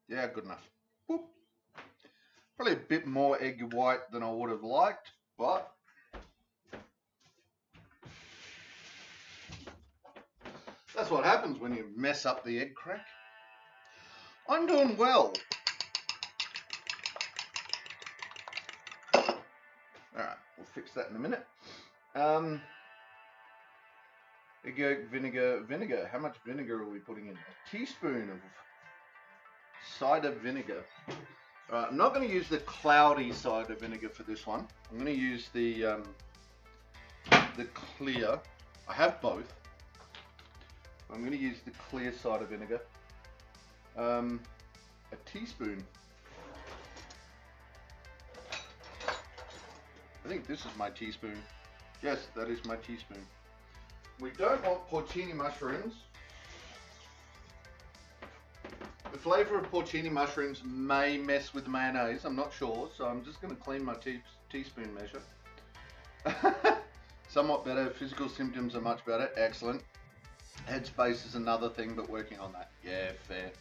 Yeah, good enough. Boop. Probably a bit more egg white than I would have liked, but that's what happens when you mess up the egg crack. I'm doing well. Alright, we'll fix that in a minute. Egg yolk, vinegar. How much vinegar are we putting in? A teaspoon of cider vinegar. Alright, I'm not going to use the cloudy cider vinegar for this one. I'm going to use the clear. I have both. I'm going to use the clear cider vinegar. A teaspoon. I think this is my teaspoon. Yes, that is my teaspoon. We don't want porcini mushrooms. The flavour of porcini mushrooms may mess with mayonnaise, I'm not sure, so I'm just going to clean my teaspoon measure. Somewhat better, physical symptoms are much better, excellent. Headspace is another thing, but working on that. Yeah, fair.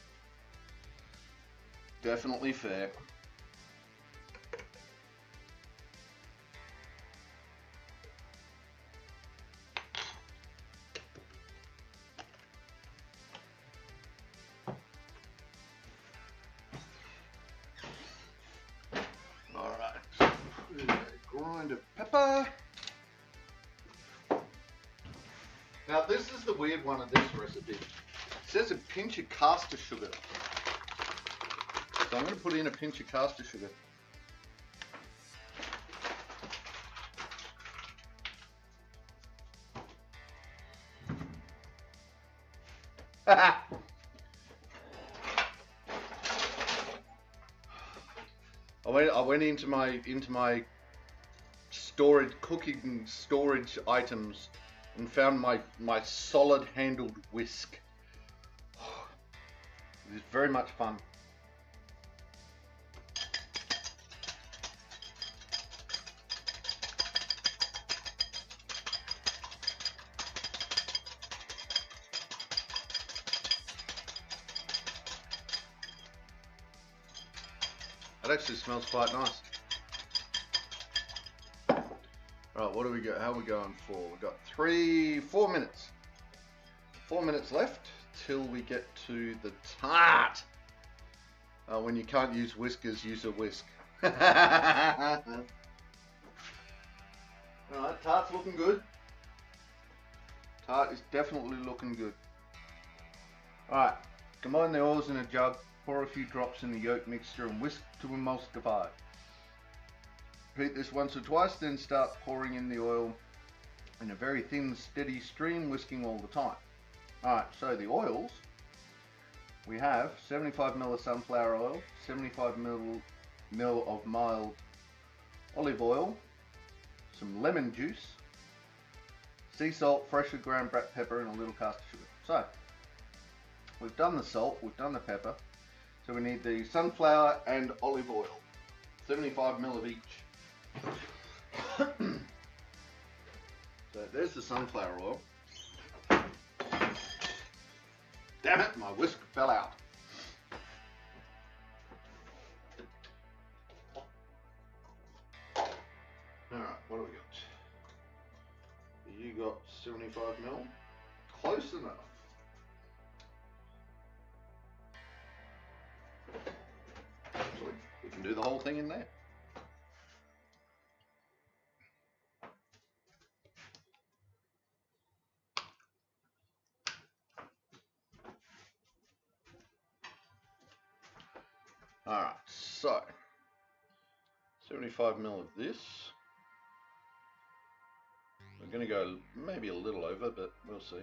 Definitely fair. Grind of pepper. Now this is the weird one of this recipe. It says a pinch of caster sugar. So I'm going to put in a pinch of caster sugar. I went into my cooking storage items and found my solid handled whisk. It is very much fun. That actually smells quite nice. Right, what do we got? How are we going for? We've got 4 minutes. 4 minutes left till we get to the tart. When you can't use whiskers, use a whisk. Alright, tart's looking good. Tart is definitely looking good. Alright, combine the oils in a jug, pour a few drops in the yolk mixture and whisk to emulsify. Repeat this once or twice, then start pouring in the oil in a very thin, steady stream, whisking all the time. Alright, so the oils, we have 75 ml of sunflower oil, 75 ml of mild olive oil, some lemon juice, sea salt, freshly ground black pepper, and a little caster sugar. So, we've done the salt, we've done the pepper, so we need the sunflower and olive oil, 75 ml of each. So there's the sunflower oil. Damn it, my whisk fell out. Alright, what do we got? You got 75 ml. Close enough. Actually, we can do the whole thing in there. Alright, so 75 ml of this. We're going to go maybe a little over, but we'll see.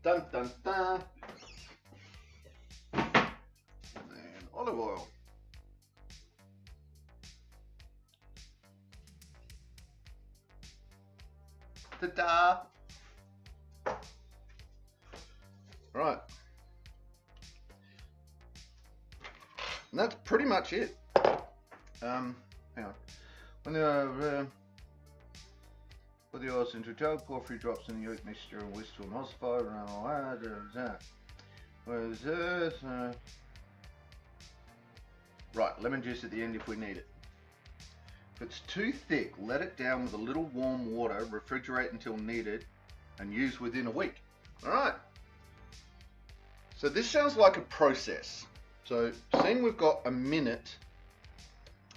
Dun dun dun. And olive oil. Ta-da! Right. And that's pretty much it. Hang on. When put the oils into a jug, pour a few drops in the yolk mixture and whisk to emulsify around all that. Where's this? Right, lemon juice at the end if we need it. If it's too thick, let it down with a little warm water, refrigerate until needed, and use within a week. Alright. So this sounds like a process. So, seeing we've got a minute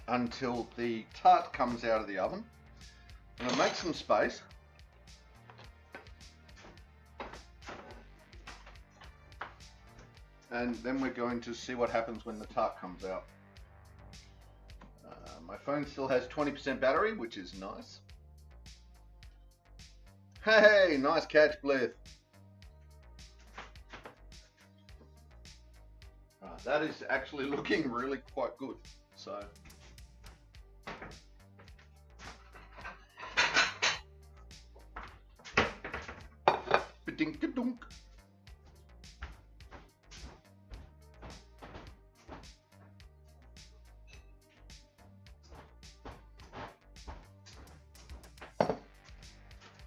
until the tart comes out of the oven, I'm going to make some space. And then we're going to see what happens when the tart comes out. My phone still has 20% battery, which is nice. Hey, nice catch, Blith. That is actually looking really quite good. So, ba-dink-a-dunk.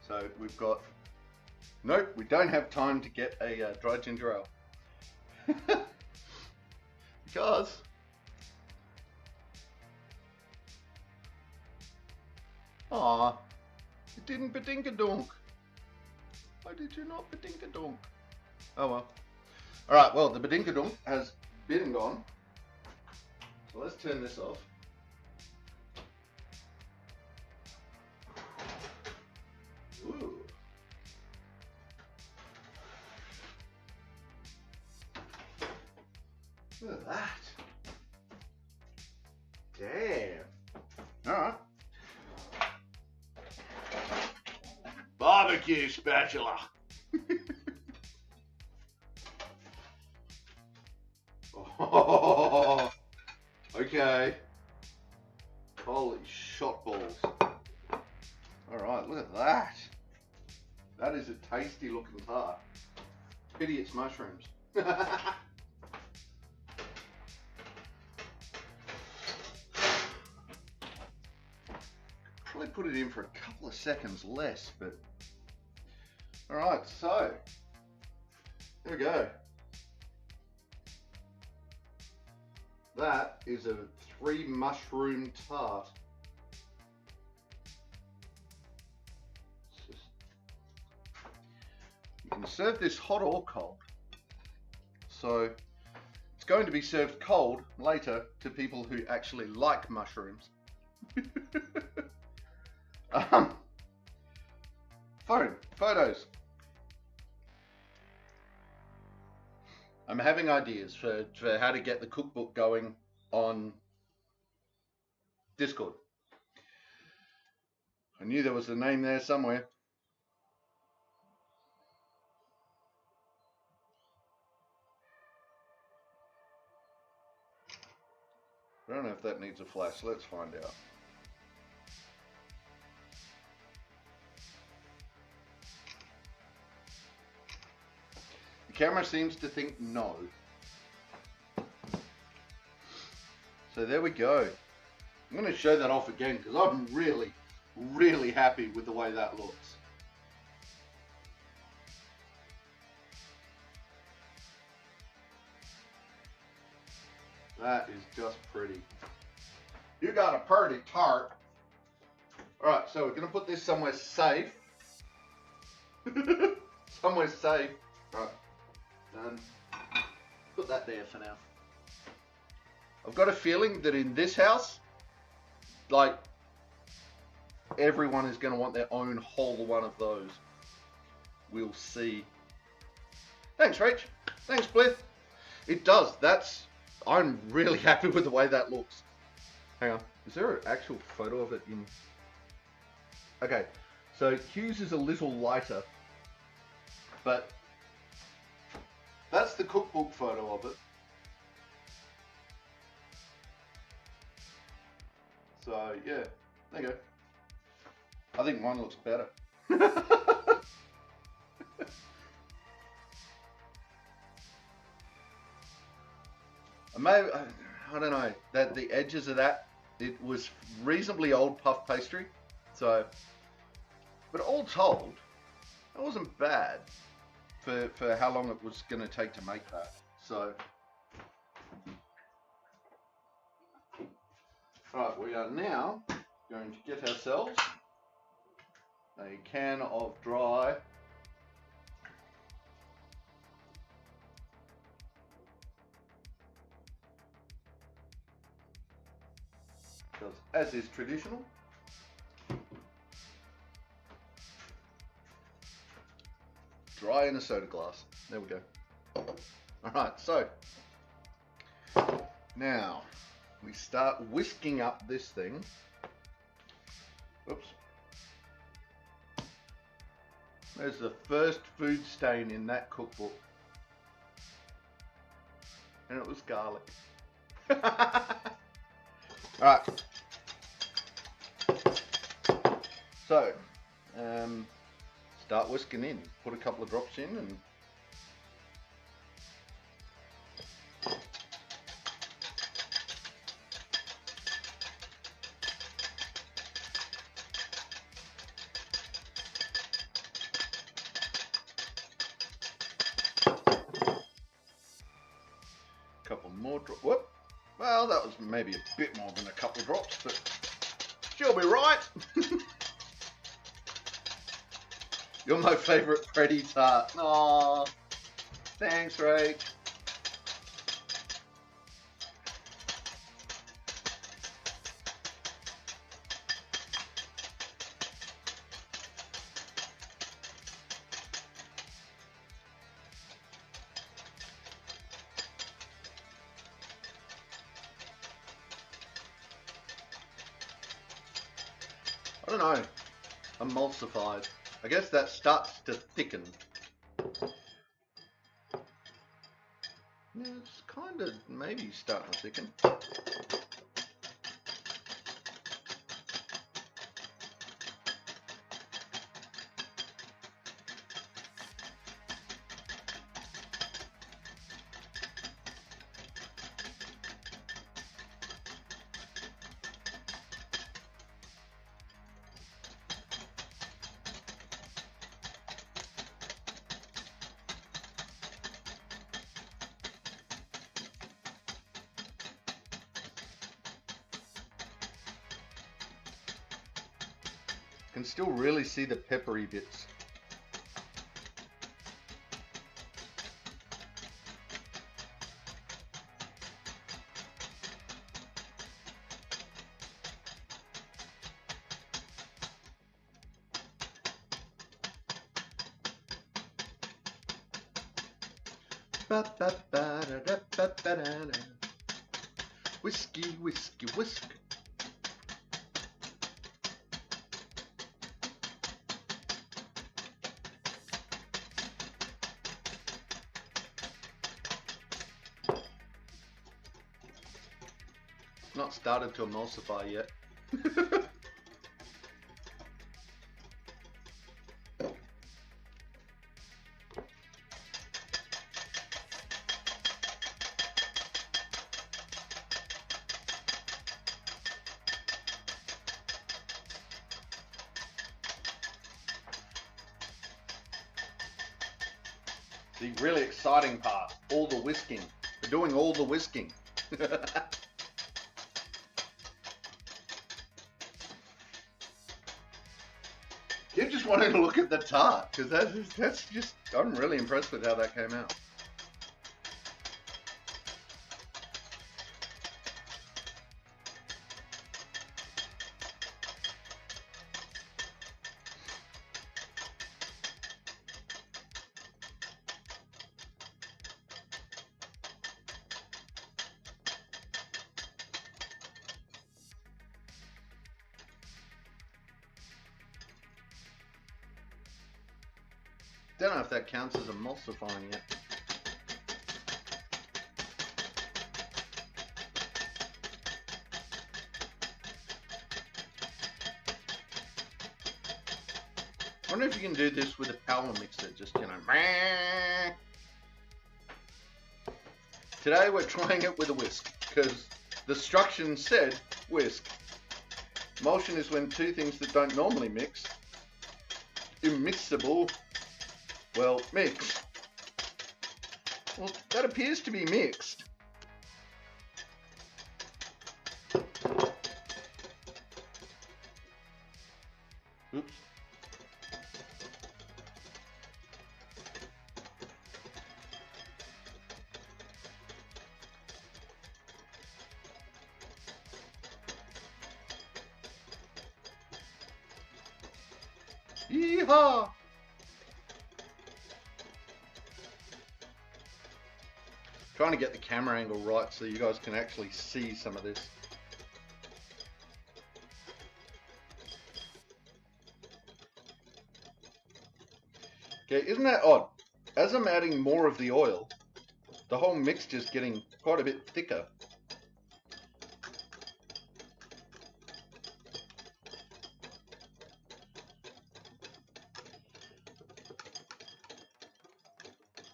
So we've got, nope, we don't have time to get a dry ginger ale. Because it didn't badink-a-donk. Why did you not badink-a-donk? Oh well. Alright, well, the badink-a-donk has been and gone. So let's turn this off. Ooh. Look at that. Damn. Alright. Barbecue spatula. Oh, okay. Holy shot balls. Alright, look at that. That is a tasty looking tart. Pity it's mushrooms. Probably put it in for a couple of seconds less, but alright, so here we go. That is a 3 mushroom tart. You can serve this hot or cold. So it's going to be served cold later to people who actually like mushrooms. Photos. I'm having ideas for how to get the cookbook going on Discord. I knew there was a name there somewhere. I don't know if that needs a flash. Let's find out. The camera seems to think no. So there we go. I'm going to show that off again because I'm really, really happy with the way that looks. That is just pretty. You got a pretty tart. Alright, so we're going to put this somewhere safe. Somewhere safe. Alright, done. Put that there for now. I've got a feeling that in this house, like, everyone is going to want their own whole one of those. We'll see. Thanks, Rach. Thanks, Blith. It does. I'm really happy with the way that looks. Hang on. Is there an actual photo of it in... Okay. So Hughes is a little lighter. But that's the cookbook photo of it. So, yeah. There you go. I think mine looks better. Maybe, I don't know, that the edges of that, it was reasonably old puff pastry. So, but all told, it wasn't bad for how long it was going to take to make that. So, right, we are now going to get ourselves a can of dry because, as is traditional, dry in a soda glass. There we go. Alright, so now we start whisking up this thing. Oops. There's the first food stain in that cookbook. And it was garlic. Alright. So, start whisking in. Put a couple of drops in and couple more drops. Whoop. Well, that was maybe a bit more than a couple of drops, but she'll be right. You're my favourite Freddy tart. Aww. Thanks, Ray. I don't know. Emulsified. I guess that starts to thicken. Yeah, it's kind of maybe starting to thicken. Can still really see the peppery bits. Whiskey, whiskey, whisk. Not started to emulsify yet. The really exciting part, all the whisking. We're doing all the whisking. You just wanted to look at the tart, because that's just, I'm really impressed with how that came out. Don't know if that counts as emulsifying yet. I wonder if you can do this with a power mixer, just, you know. Today we're trying it with a whisk, because the instruction said whisk. Emulsion is when two things that don't normally mix, immiscible, well, mix. Well, that appears to be mixed. Oops. Yeehaw! Trying to get the camera angle right so you guys can actually see some of this. Okay, isn't that odd? As I'm adding more of the oil, the whole mixture's getting quite a bit thicker.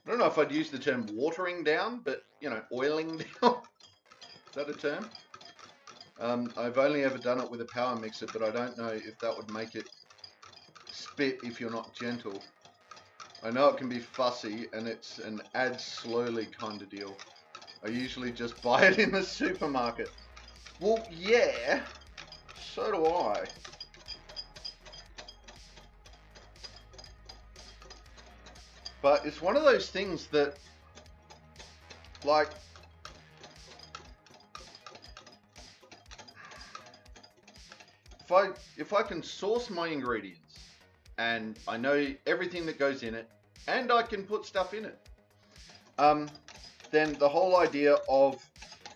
I don't know if I'd use the term watering down, but, you know, oiling down. Is that a term? I've only ever done it with a power mixer, but I don't know if that would make it spit if you're not gentle. I know it can be fussy, and it's an add slowly kind of deal. I usually just buy it in the supermarket. Well, yeah, so do I. But it's one of those things that, like, if I can source my ingredients and I know everything that goes in it and I can put stuff in it, then the whole idea of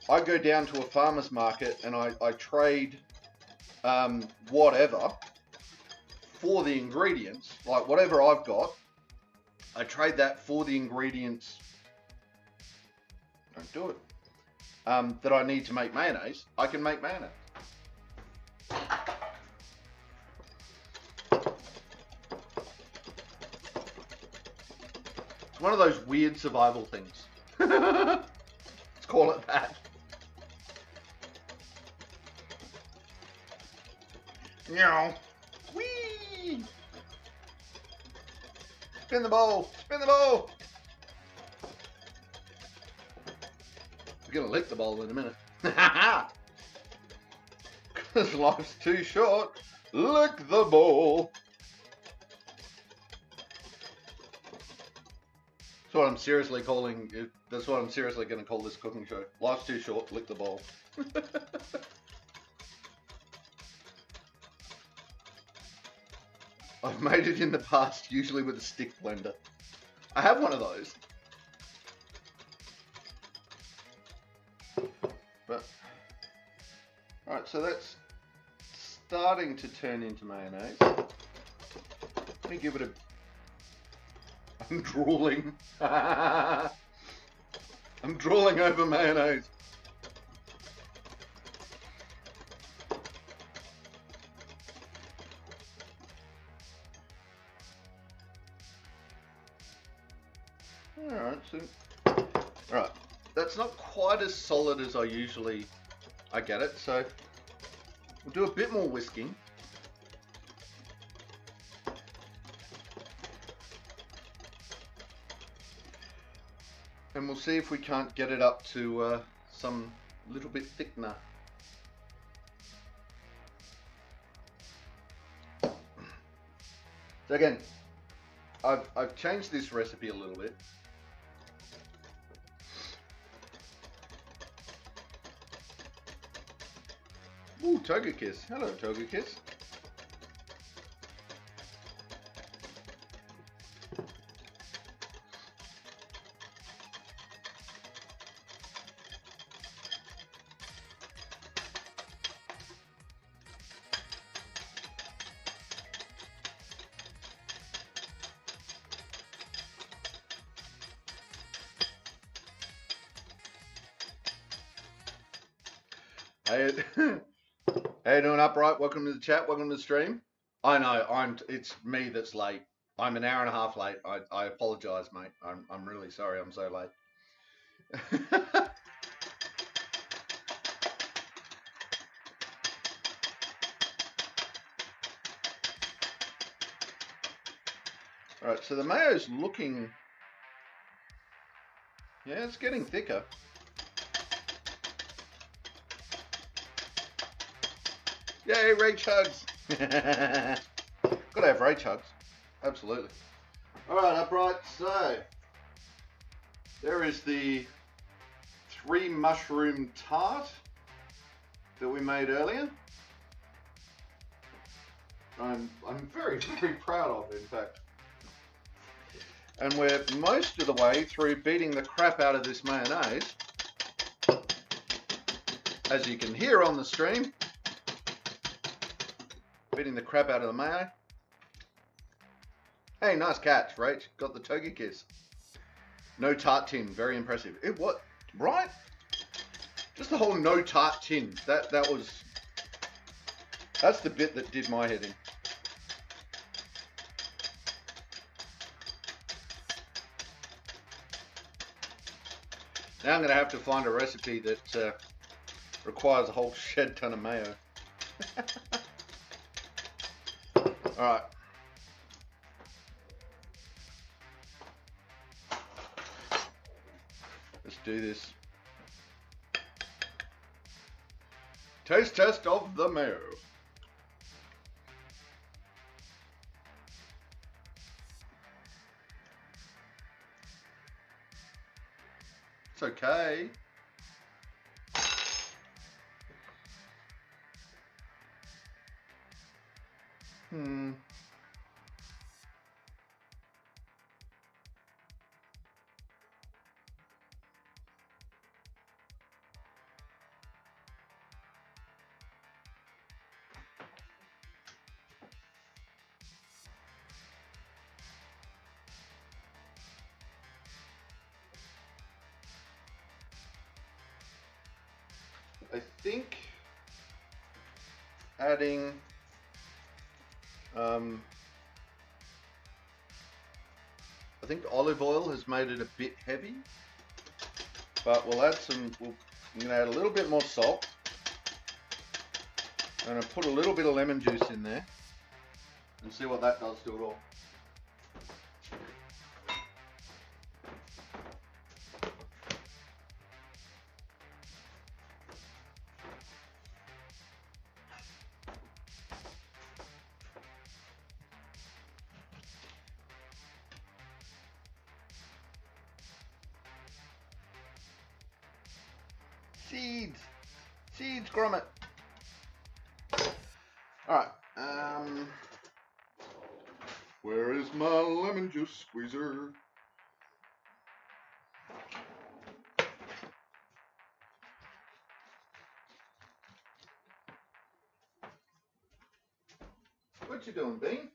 I go down to a farmer's market and I trade whatever for the ingredients, like whatever I've got, I trade that for the ingredients, don't do it, that I need to make mayonnaise. I can make mayonnaise. It's one of those weird survival things. Let's call it that. Meow. Whee! Spin the bowl! Spin the bowl! We're gonna lick the bowl in a minute. Because life's too short. Lick the bowl. That's what I'm seriously calling it. That's what I'm seriously going to call this cooking show. Life's too short. Lick the bowl. I've made it in the past, usually with a stick blender. I have one of those. But, alright, so that's starting to turn into mayonnaise. Let me give it a... I'm drooling. I'm drooling over mayonnaise. Alright, that's not quite as solid as I get it, so we'll do a bit more whisking. And we'll see if we can't get it up to some little bit thickener. So again, I've changed this recipe a little bit. Ooh, Toga Kiss. Hello, Toga Kiss. Hey, how you doing, Upright? Welcome to the chat. Welcome to the stream. I know. It's me that's late. I'm an hour and a half late. I apologize, mate. I'm really sorry. I'm so late. All right. So the mayo's looking. Yeah, it's getting thicker. Yay, Ray Chugs! Gotta have Ray Chugs. Absolutely. Alright, upright. So, there is the 3 mushroom tart that we made earlier. I'm very, very proud of, in fact. And we're most of the way through beating the crap out of this mayonnaise. As you can hear on the stream. Beating the crap out of the mayo. Hey, nice catch, Rach. Got the togi kiss. No tart tin, very impressive. It what? Right? Just the whole no tart tin. That's the bit that did my head in. Now I'm going to have to find a recipe that requires a whole shed ton of mayo. Alright. Let's do this. Taste test of the mayo. It's okay. I think adding I think olive oil has made it a bit heavy, but we'll add some. I'm going to add a little bit more salt, and I'll put a little bit of lemon juice in there, and see what that does to it all. Seeds, grommet. Alright, where is my lemon juice squeezer? What you doing, Bean?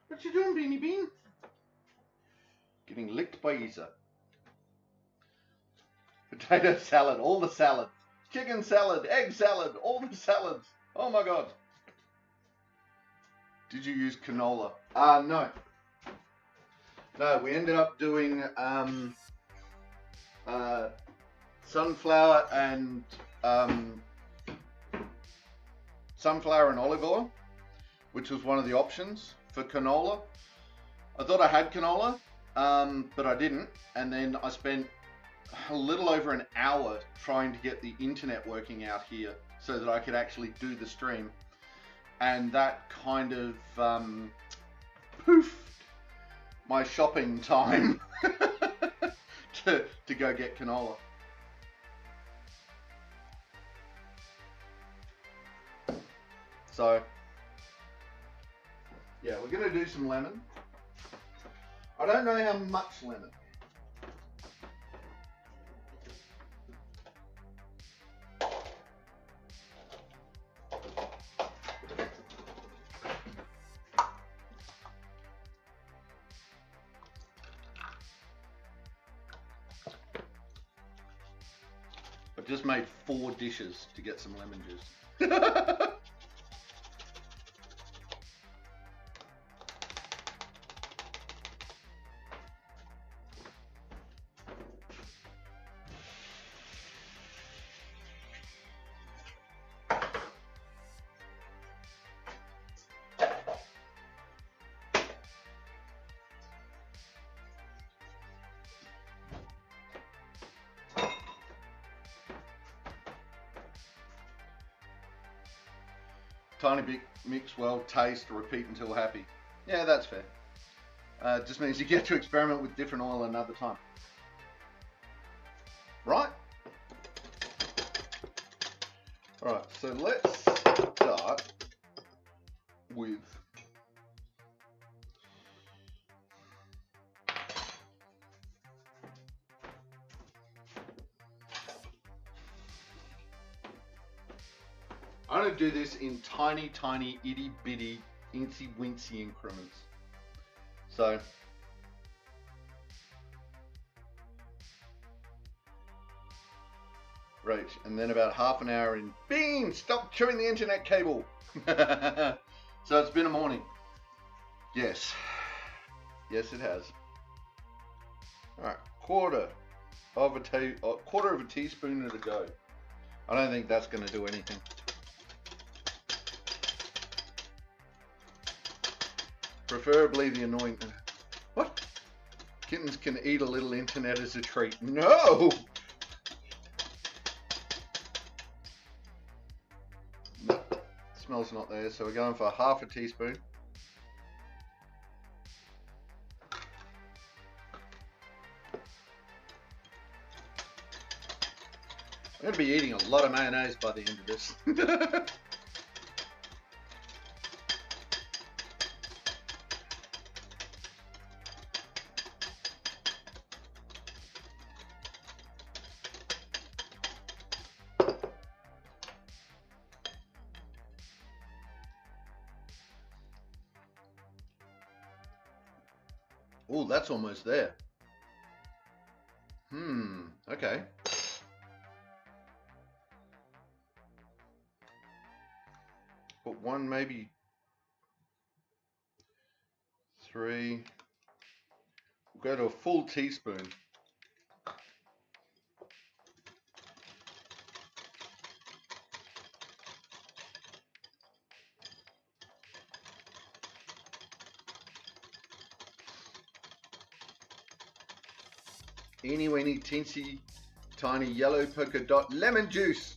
What you doing, Beanie Bean? Getting licked by Isa. Potato salad, all the salads. Chicken salad, egg salad, all the salads. Oh my god. Did you use canola? No. No, we ended up doing sunflower and olive oil, which was one of the options for canola. I thought I had canola, but I didn't. And then I spent a little over an hour trying to get the internet working out here so that I could actually do the stream, and that kind of poofed my shopping time to go get canola. So yeah, we're gonna do some lemon. I don't know how much lemon. I've just made 4 dishes to get some lemon juice. Tiny bit, mix well, taste, repeat until happy. Yeah, that's fair. Just means you get to experiment with different oil another time. Right? Alright, so let's start with I'm going to do this in tiny, tiny, itty bitty, incy wincy increments. So, right, and then about half an hour in, bing, stop chewing the internet cable. So it's been a morning. Yes. Yes, it has. Alright, quarter of a teaspoon to go. I don't think that's going to do anything. Preferably the annoying... What? Kittens can eat a little internet as a treat. No! No, smell's not there, so we're going for half a teaspoon. I'm going to be eating a lot of mayonnaise by the end of this. Oh, that's almost there. Okay. Put one, maybe three. We'll go to a full teaspoon. Eeny weeny teensy tiny yellow polka dot lemon juice.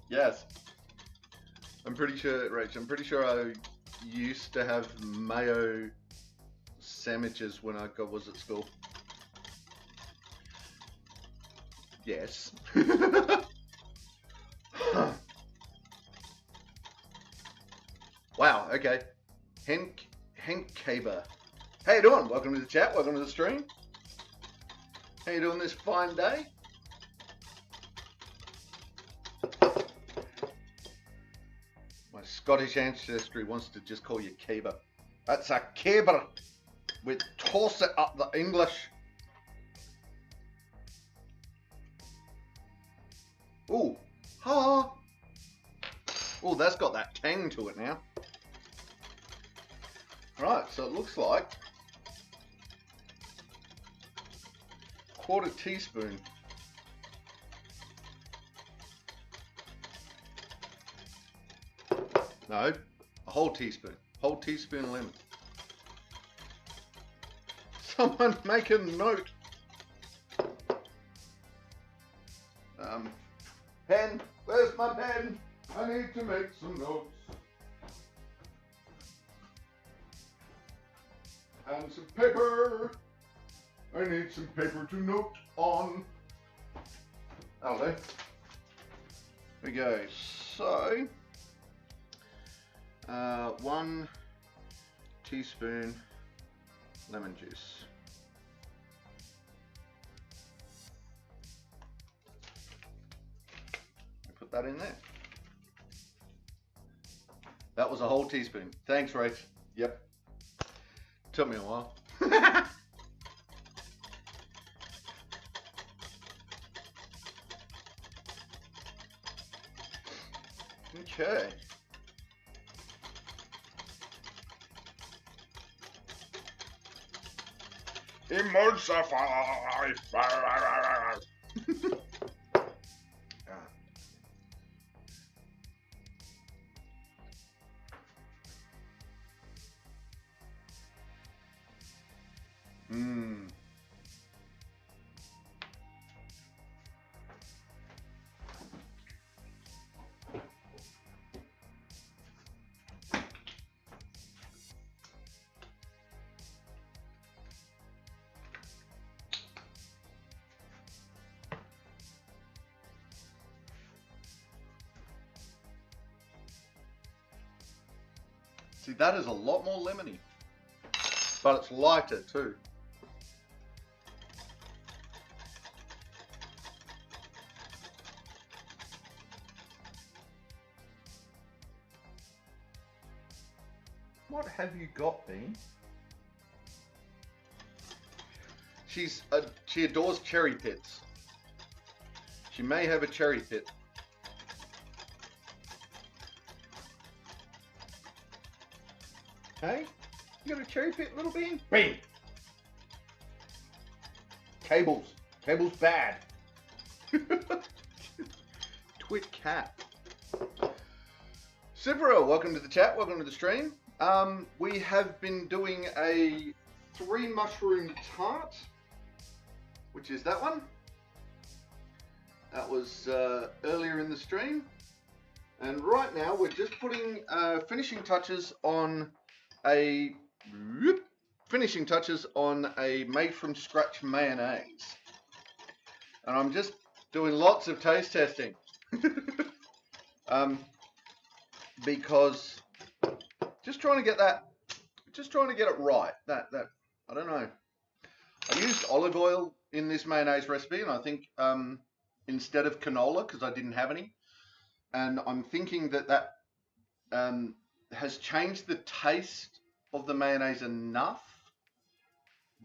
Yes. I'm pretty sure, Rach, I'm pretty sure I used to have mayo sandwiches when I was at school. Yes. Wow, okay. Henk Kaber. How you doing? Welcome to the chat. Welcome to the stream. How you doing this fine day? My Scottish ancestry wants to just call you Kaber. That's a Kaber. We toss it up the English. Ooh, ha. Oh, that's got that tang to it now. Right, so it looks like quarter teaspoon. No, a whole teaspoon. Whole teaspoon of lemon. Someone make a note. Pen, where's my pen? I need to make some notes. And some paper. I need some paper to note on. That'll do. Here we go. So, 1 teaspoon lemon juice. Put that in there. That was a whole teaspoon. Thanks, Rach. Yep. Took me a while. Okay. Emulsify. See, that is a lot more lemony, but it's lighter too. What have you got, Bean? She adores cherry pits. She may have a cherry pit. Hey, you got a cherry pit, little Bean? Bean! Cables. Cables bad. Twit cat. Sivero, welcome to the chat. Welcome to the stream. We have been doing a 3 mushroom tart, which is that one. That was earlier in the stream. And right now we're just putting finishing touches on a made from scratch mayonnaise. And I'm just doing lots of taste testing. Because just trying to get it right. That I don't know. I used olive oil in this mayonnaise recipe, and I think instead of canola, because I didn't have any, and I'm thinking that has changed the taste of the mayonnaise enough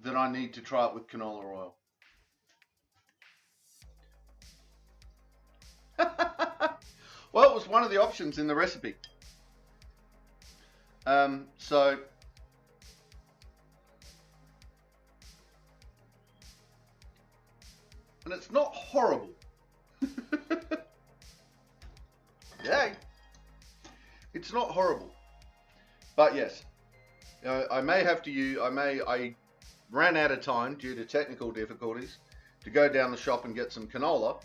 that I need to try it with canola oil. Well, it was one of the options in the recipe. So and it's not horrible. Yay. It's not horrible. But yes, I may have to use, I ran out of time due to technical difficulties to go down the shop and get some canola.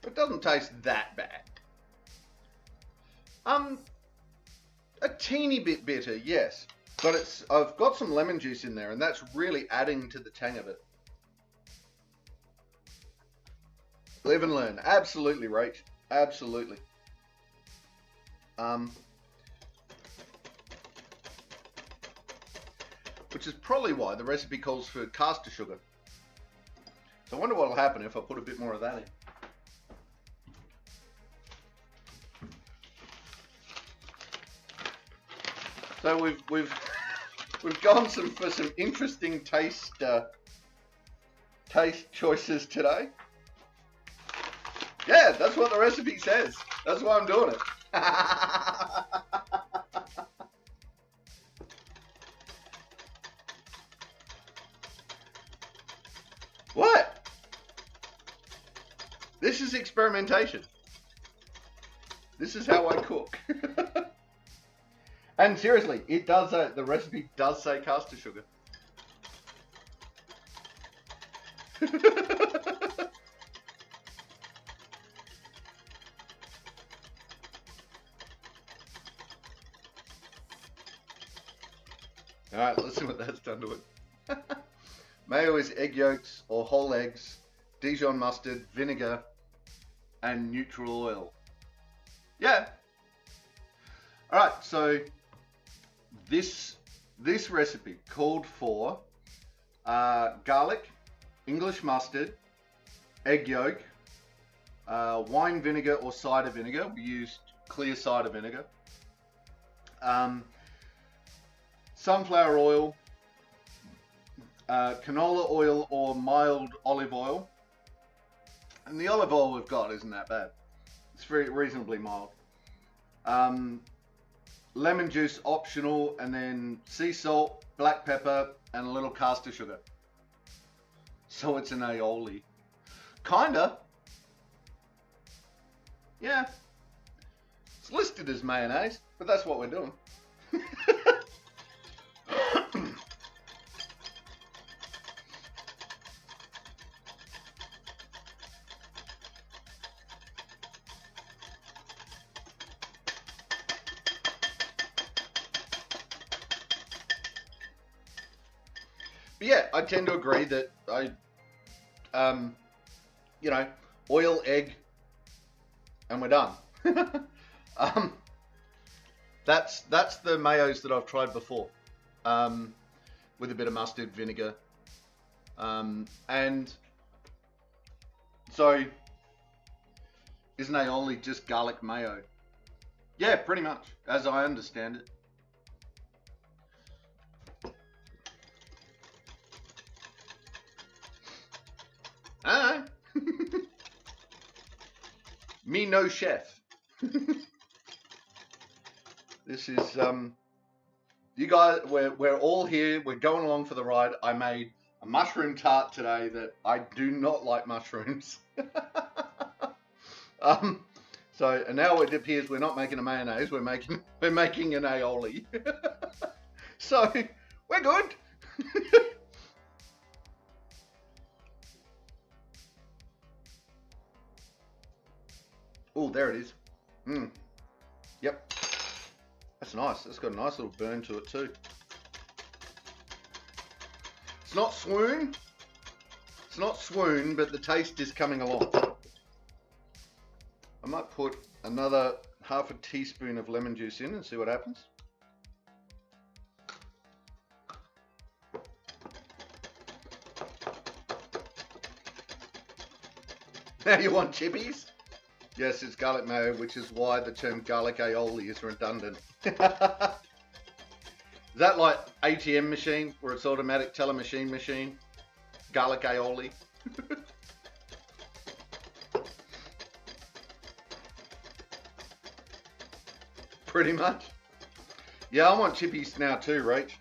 It doesn't taste that bad. A teeny bit bitter, yes, but I've got some lemon juice in there, and that's really adding to the tang of it. Live and learn, absolutely, Rach, absolutely. Which is probably why the recipe calls for caster sugar. So I wonder what will happen if I put a bit more of that in. So we've gone for some interesting taste choices today. Yeah, that's what the recipe says. That's why I'm doing it. What? This is experimentation. This is how I cook. And seriously, it does. The recipe does say caster sugar. All right, let's see what that's done to it. Mayo is egg yolks or whole eggs, Dijon mustard, vinegar, and neutral oil. Yeah. All right, so this recipe called for garlic, English mustard, egg yolk, wine vinegar or cider vinegar. We used clear cider vinegar. Sunflower oil, canola oil or mild olive oil. And the olive oil we've got isn't that bad. It's very reasonably mild. Lemon juice optional, and then sea salt, black pepper, and a little caster sugar. So it's an aioli. Kinda. Yeah. It's listed as mayonnaise, but that's what we're doing. But yeah, I tend to agree that you know, oil, egg, and we're done. Um, that's the mayos that I've tried before, with a bit of mustard, vinegar, and so isn't aioli just garlic mayo? Yeah, pretty much, as I understand it. I don't know. Me no chef. This is you guys. We're all here. We're going along for the ride. I made a mushroom tart today that I do not like mushrooms. So and now it appears we're not making a mayonnaise. We're making an aioli. So we're good. Oh, there it is. Yep. That's nice. It's got a nice little burn to it too. It's not swoon. It's not swoon, but the taste is coming along. I might put another half a teaspoon of lemon juice in and see what happens. Now you want chippies? Yes, it's garlic mayo, which is why the term garlic aioli is redundant. Is that like ATM machine, where it's automatic teller machine? Garlic aioli? Pretty much. Yeah, I want chippies now too, Rach.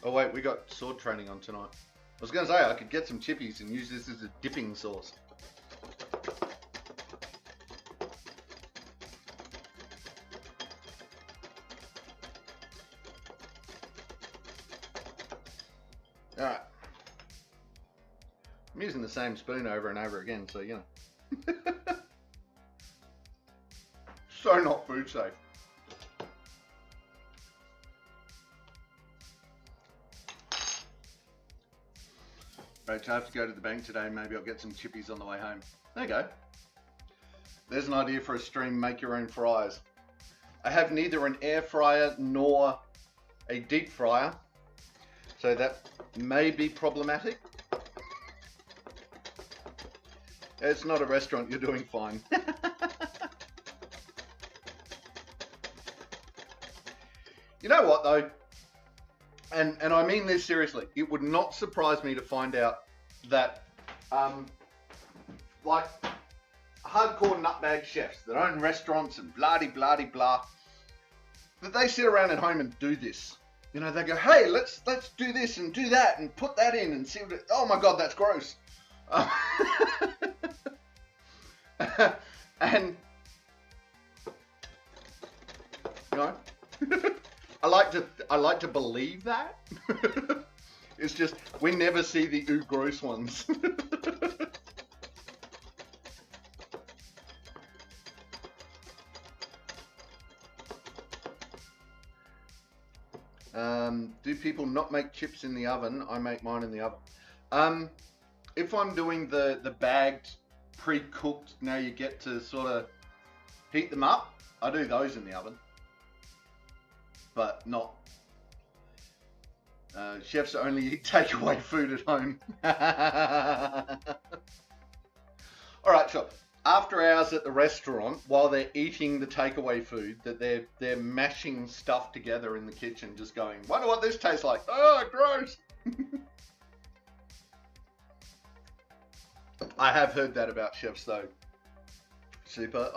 Oh wait, we got sword training on tonight. I was going to say I could get some chippies and use this as a dipping sauce. Alright. I'm using the same spoon over and over again, so you know. So not food safe. Right, I have to go to the bank today. Maybe I'll get some chippies on the way home. There you go. There's an idea for a stream, make your own fries. I have neither an air fryer nor a deep fryer, so that may be problematic. It's not a restaurant, you're doing fine. You know what though? And I mean this seriously, it would not surprise me to find out that like hardcore nutbag chefs that own restaurants and blah, that they sit around at home and do this. You know, they go, hey, let's do this and do that and put that in and see what oh my god, that's gross. And you know, I like to believe that. It's just we never see the ooh gross ones. Do people not make chips in the oven? I make mine in the oven. If I'm doing the bagged, pre-cooked, now you get to sort of heat them up, I do those in the oven. But not. Chefs only eat takeaway food at home. Alright, sure. After hours at the restaurant, while they're eating the takeaway food, that they're mashing stuff together in the kitchen, just going, wonder what this tastes like. Oh, gross! I have heard that about chefs though. Super,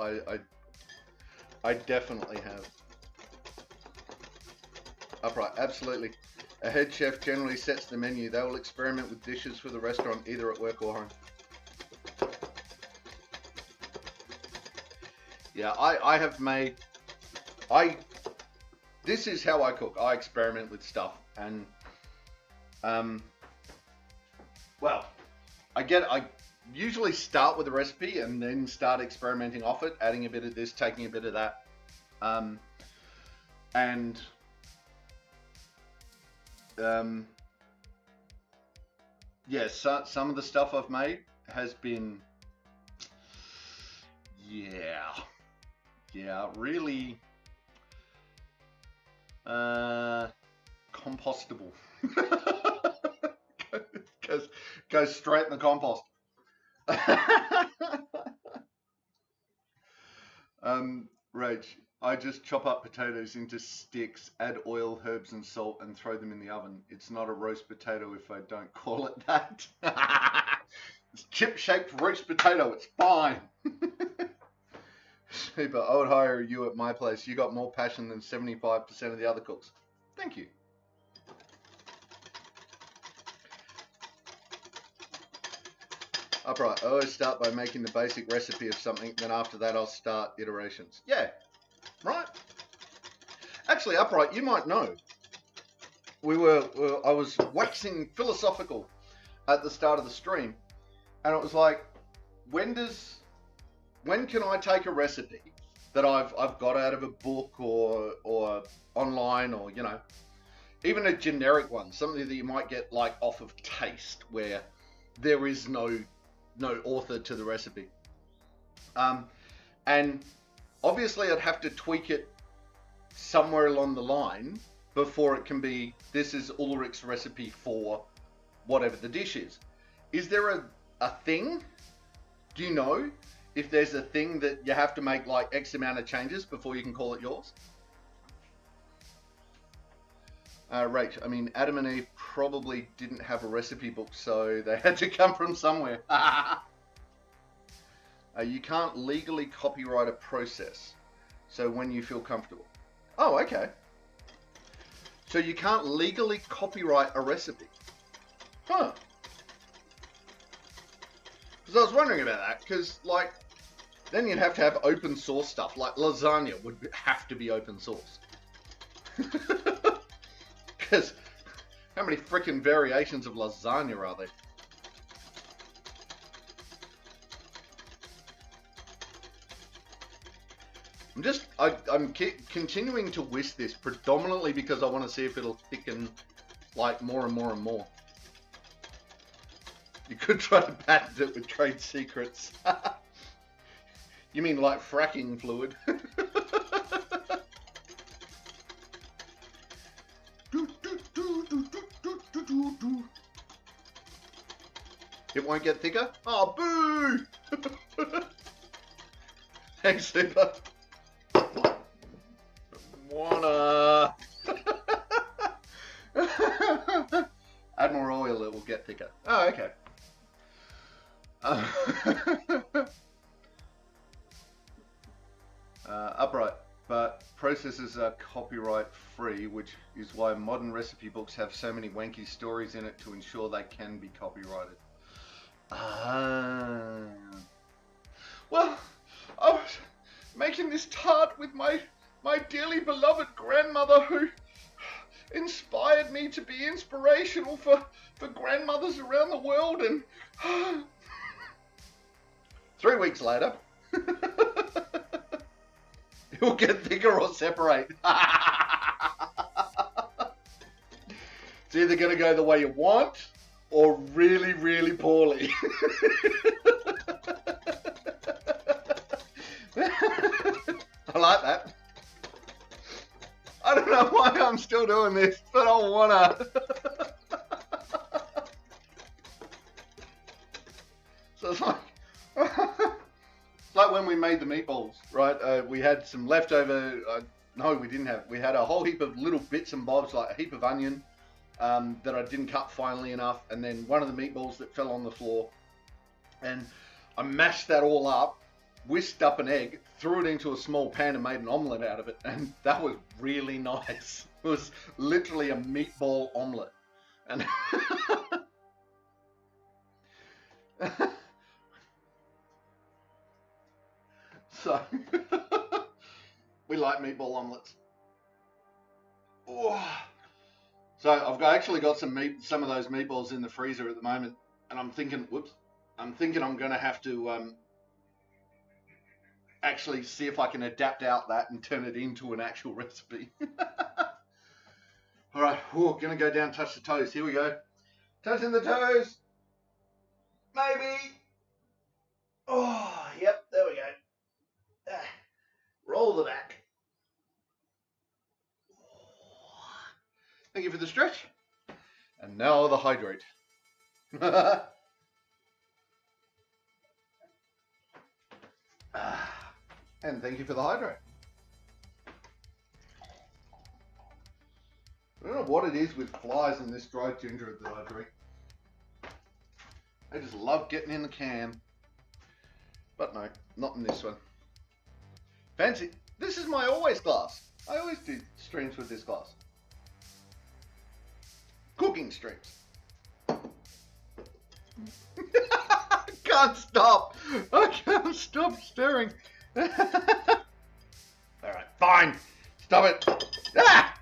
I definitely have. Upright, absolutely. A head chef generally sets the menu. They will experiment with dishes for the restaurant, either at work or home. Yeah, I have made, this is how I cook. I experiment with stuff and, well, I usually start with a recipe and then start experimenting off it, adding a bit of this, taking a bit of that. Yeah, some of the stuff I've made has been Yeah, really compostable. goes straight in the compost. Rach, I just chop up potatoes into sticks, add oil, herbs, and salt, and throw them in the oven. It's not a roast potato if I don't call it that. It's chip-shaped roast potato. It's fine. Super, I would hire you at my place. You got more passion than 75% of the other cooks. Thank you. Upright, I always start by making the basic recipe of something, then after that I'll start iterations. Yeah, right. Actually, Upright, you might know. I was waxing philosophical at the start of the stream, and it was like, when can I take a recipe that I've got out of a book or online, or even a generic one, something that you might get like off of Taste, where there is no author to the recipe, and obviously I'd have to tweak it somewhere along the line before it can be, this is Ulrich's recipe for whatever the dish is. Is there a thing? Do you know if there's a thing that you have to make like X amount of changes before you can call it yours? Rach, I mean, Adam and Eve probably didn't have a recipe book, so they had to come from somewhere. You can't legally copyright a process, so when you feel comfortable. Oh, okay. So you can't legally copyright a recipe. Huh. Because I was wondering about that, because like, then you'd have to have open source stuff, like lasagna would have to be open source. Because how many freaking variations of lasagna are there? I'm continuing to whisk this predominantly because I want to see if it'll thicken like more and more and more. You could try to patent it with trade secrets. You mean like fracking fluid? It won't get thicker? Oh, boo! Thanks, Super. Wanna... Add more oil, it will get thicker. Oh, okay. Upright, but processes are copyright free, which is why modern recipe books have so many wanky stories in it to ensure they can be copyrighted. Well, I was making this tart with my dearly beloved grandmother, who inspired me to be inspirational for grandmothers around the world, and 3 weeks later, it will get thicker or separate. It's either going to go the way you want or really, really poorly. I like that. I don't know why I'm still doing this, but I wanna. So it's like, it's like when we made the meatballs, right? We had some leftover. No, we didn't have. We had a whole heap of little bits and bobs, like a heap of onion that I didn't cut finely enough, and then one of the meatballs that fell on the floor, and I mashed that all up, whisked up an egg, threw it into a small pan and made an omelette out of it, and that was really nice. It was literally a meatball omelette. And so we like meatball omelettes. Oh. So I've actually got some of those meatballs in the freezer at the moment, and I'm thinking, I'm going to have to actually see if I can adapt out that and turn it into an actual recipe. All right, gonna go down, touch the toes. Here we go. Touching the toes. Maybe. Oh, yep, there we go. Thank you for the stretch. And now the hydrate. And thank you for the hydrate. I don't know what it is with flies in this dried ginger that I drink. They just love getting in the can. But no, not in this one. Fancy. This is my always glass. I always do streams with this glass. Cooking streams. Can't stop. I can't stop staring. Alright, fine. Stop it. Ah!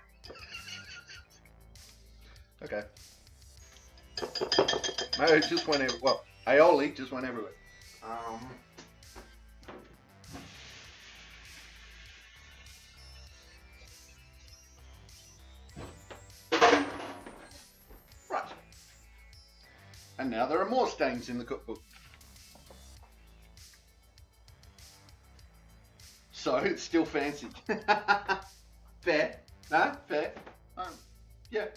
Okay. Mayo just went everywhere. Well, aioli just went everywhere. Right. And now there are more stains in the cookbook. So it's still fancy. Fair. No? Fair. Yeah.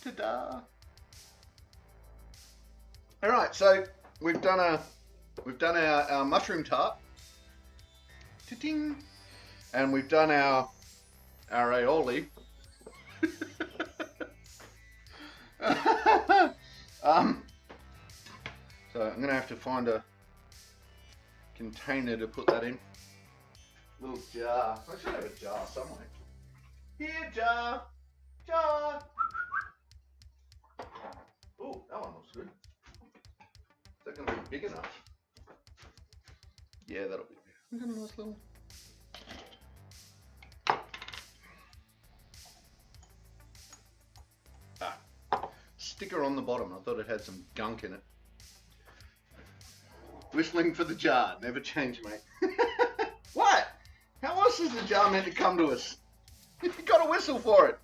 Ta-da. All right, so we've done our mushroom tart. Ta-ting. And we've done our aioli. So I'm gonna have to find a container to put that in. Little jar. I should have a jar somewhere. Here, jar. Jar. Oh, that one looks good. Is that going to be big enough? Yeah, that'll be big. We've got a nice little... Sticker on the bottom. I thought it had some gunk in it. Whistling for the jar. Never change, mate. What? How else is the jar meant to come to us? You've got to whistle for it.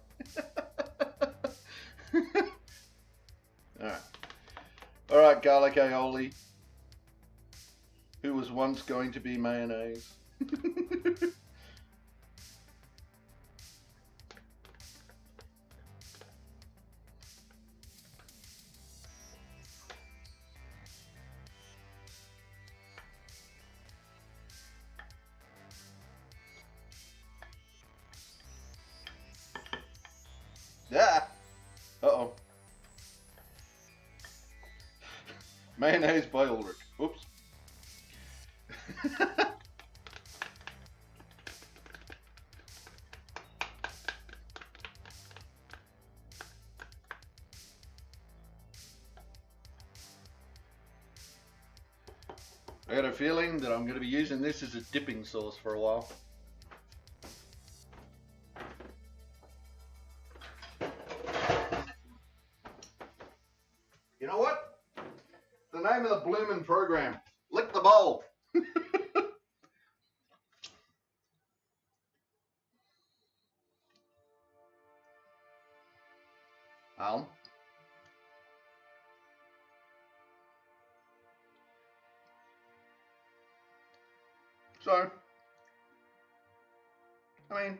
Alright, garlic aioli, who was once going to be mayonnaise. Yeah. Uh-oh. Mayonnaise by Ulrich. Oops. I got a feeling that I'm going to be using this as a dipping sauce for a while. You know what? The name of the bloomin' program. Lick the bowl. So, I mean,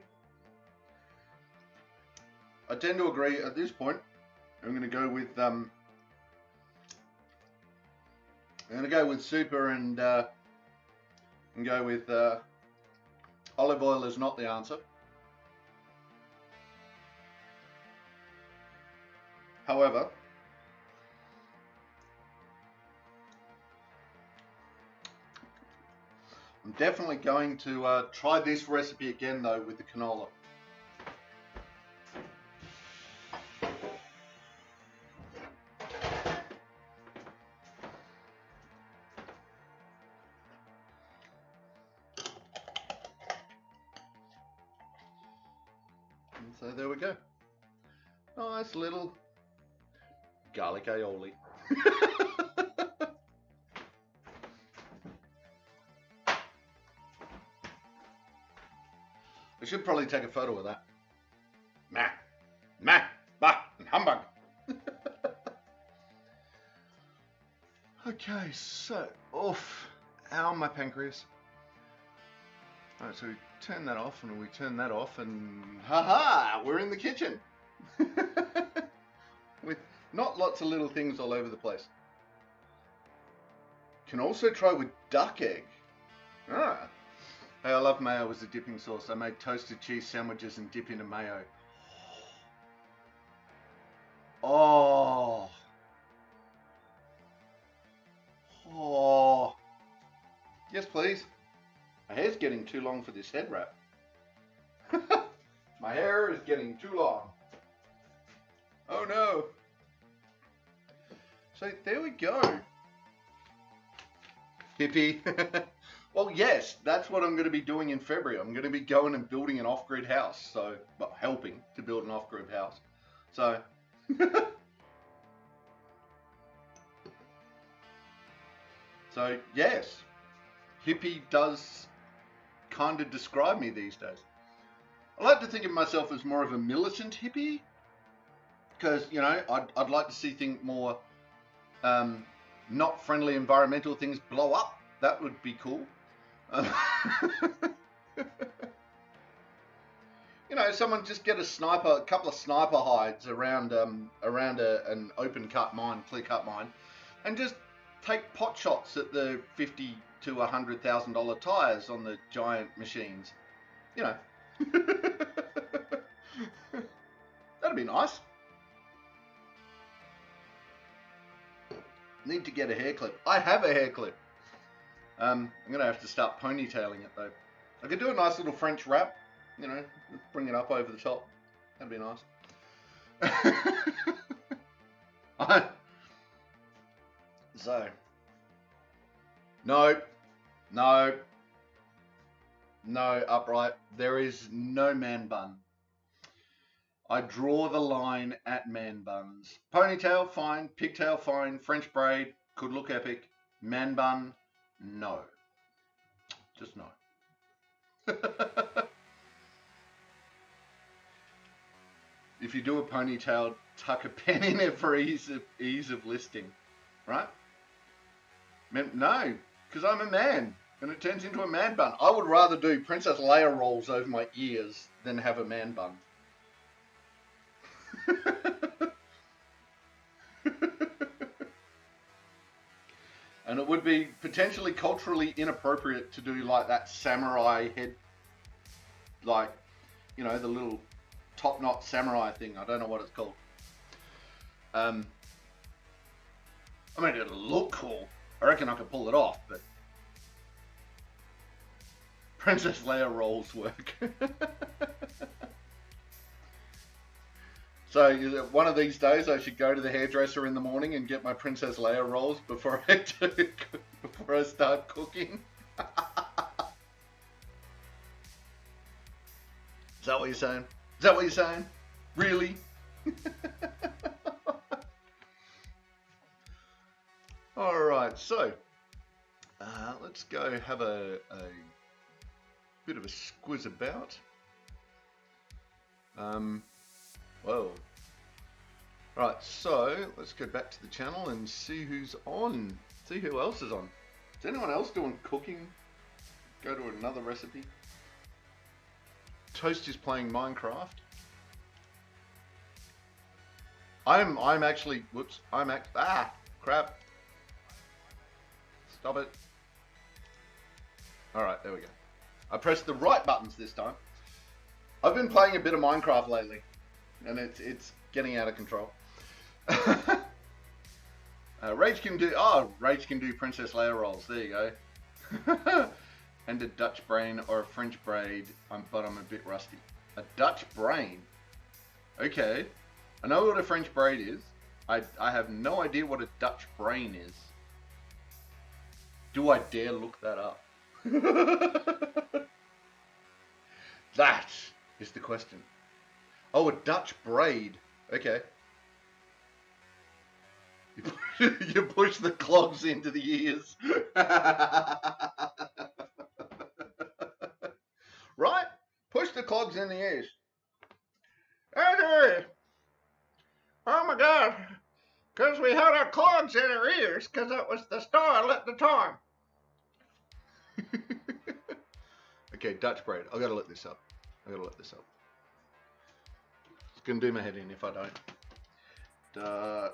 I tend to agree at this point. I'm going to go with super and go with olive oil is not the answer. However, I'm definitely going to try this recipe again though with the canola. And so there we go. Nice little garlic aioli. I should probably take a photo of that. Bah, and humbug. Okay, so, ow, my pancreas. Alright, so turn that off, and we turn that off, and haha, we're in the kitchen. With not lots of little things all over the place. Can also try with duck egg. Ah. Hey, I love mayo as a dipping sauce. I made toasted cheese sandwiches and dip into mayo. Oh. Oh. Yes, please. My hair's getting too long for this head wrap. My hair is getting too long. Oh no. So there we go. Hippie. Well, yes, that's what I'm going to be doing in February. I'm going to be going and building an off-grid house. So, well, helping to build an off-grid house. So, so yes, hippie does kind of describe me these days. I like to think of myself as more of a militant hippie, because, you know, I'd like to see things more not friendly environmental things blow up. That would be cool. You know, someone just get a couple of sniper hides around an open cut mine, clear cut mine, and just take pot shots at the $50,000 to $100,000 tires on the giant machines. You know, that'd be nice. Need to get a hair clip. I have a hair clip. I'm gonna have to start ponytailing it though. I could do a nice little French wrap, you know, bring it up over the top. That'd be nice. So, no, upright. There is no man bun. I draw the line at man buns. Ponytail, fine. Pigtail, fine. French braid, could look epic. Man bun, no. Just no. If you do a ponytail, tuck a pen in it for ease of listing, right? No, because I'm a man, and it turns into a man bun. I would rather do Princess Leia rolls over my ears than have a man bun. And it would be potentially culturally inappropriate to do like that samurai head, like, you know, the little top knot samurai thing. I don't know what it's called. I mean, it'll look cool. I reckon I could pull it off, but Princess Leia rolls work. So one of these days I should go to the hairdresser in the morning and get my Princess Leia rolls before I start cooking. Is that what you're saying? Is that what you're saying? Really? All right, so let's go have a bit of a squiz about. Whoa. Right, so let's go back to the channel and see who's on. See who else is on. Is anyone else doing cooking? Go to another recipe. Toast is playing Minecraft. I'm actually, whoops, crap. Stop it. Alright, there we go. I pressed the right buttons this time. I've been playing a bit of Minecraft lately, and it's getting out of control. Rage can do Princess Leia rolls. There you go. And a Dutch brain or a French braid, but I'm a bit rusty. A Dutch brain? Okay. I know what a French braid is. I have no idea what a Dutch brain is. Do I dare look that up? That is the question. Oh, a Dutch braid. Okay. You push the clogs into the ears. Right? Push the clogs in the ears. Oh my God. Because we had our clogs in our ears because it was the style at the time. Okay, Dutch braid. I gotta let this up. It's gonna do my head in if I don't. Dutch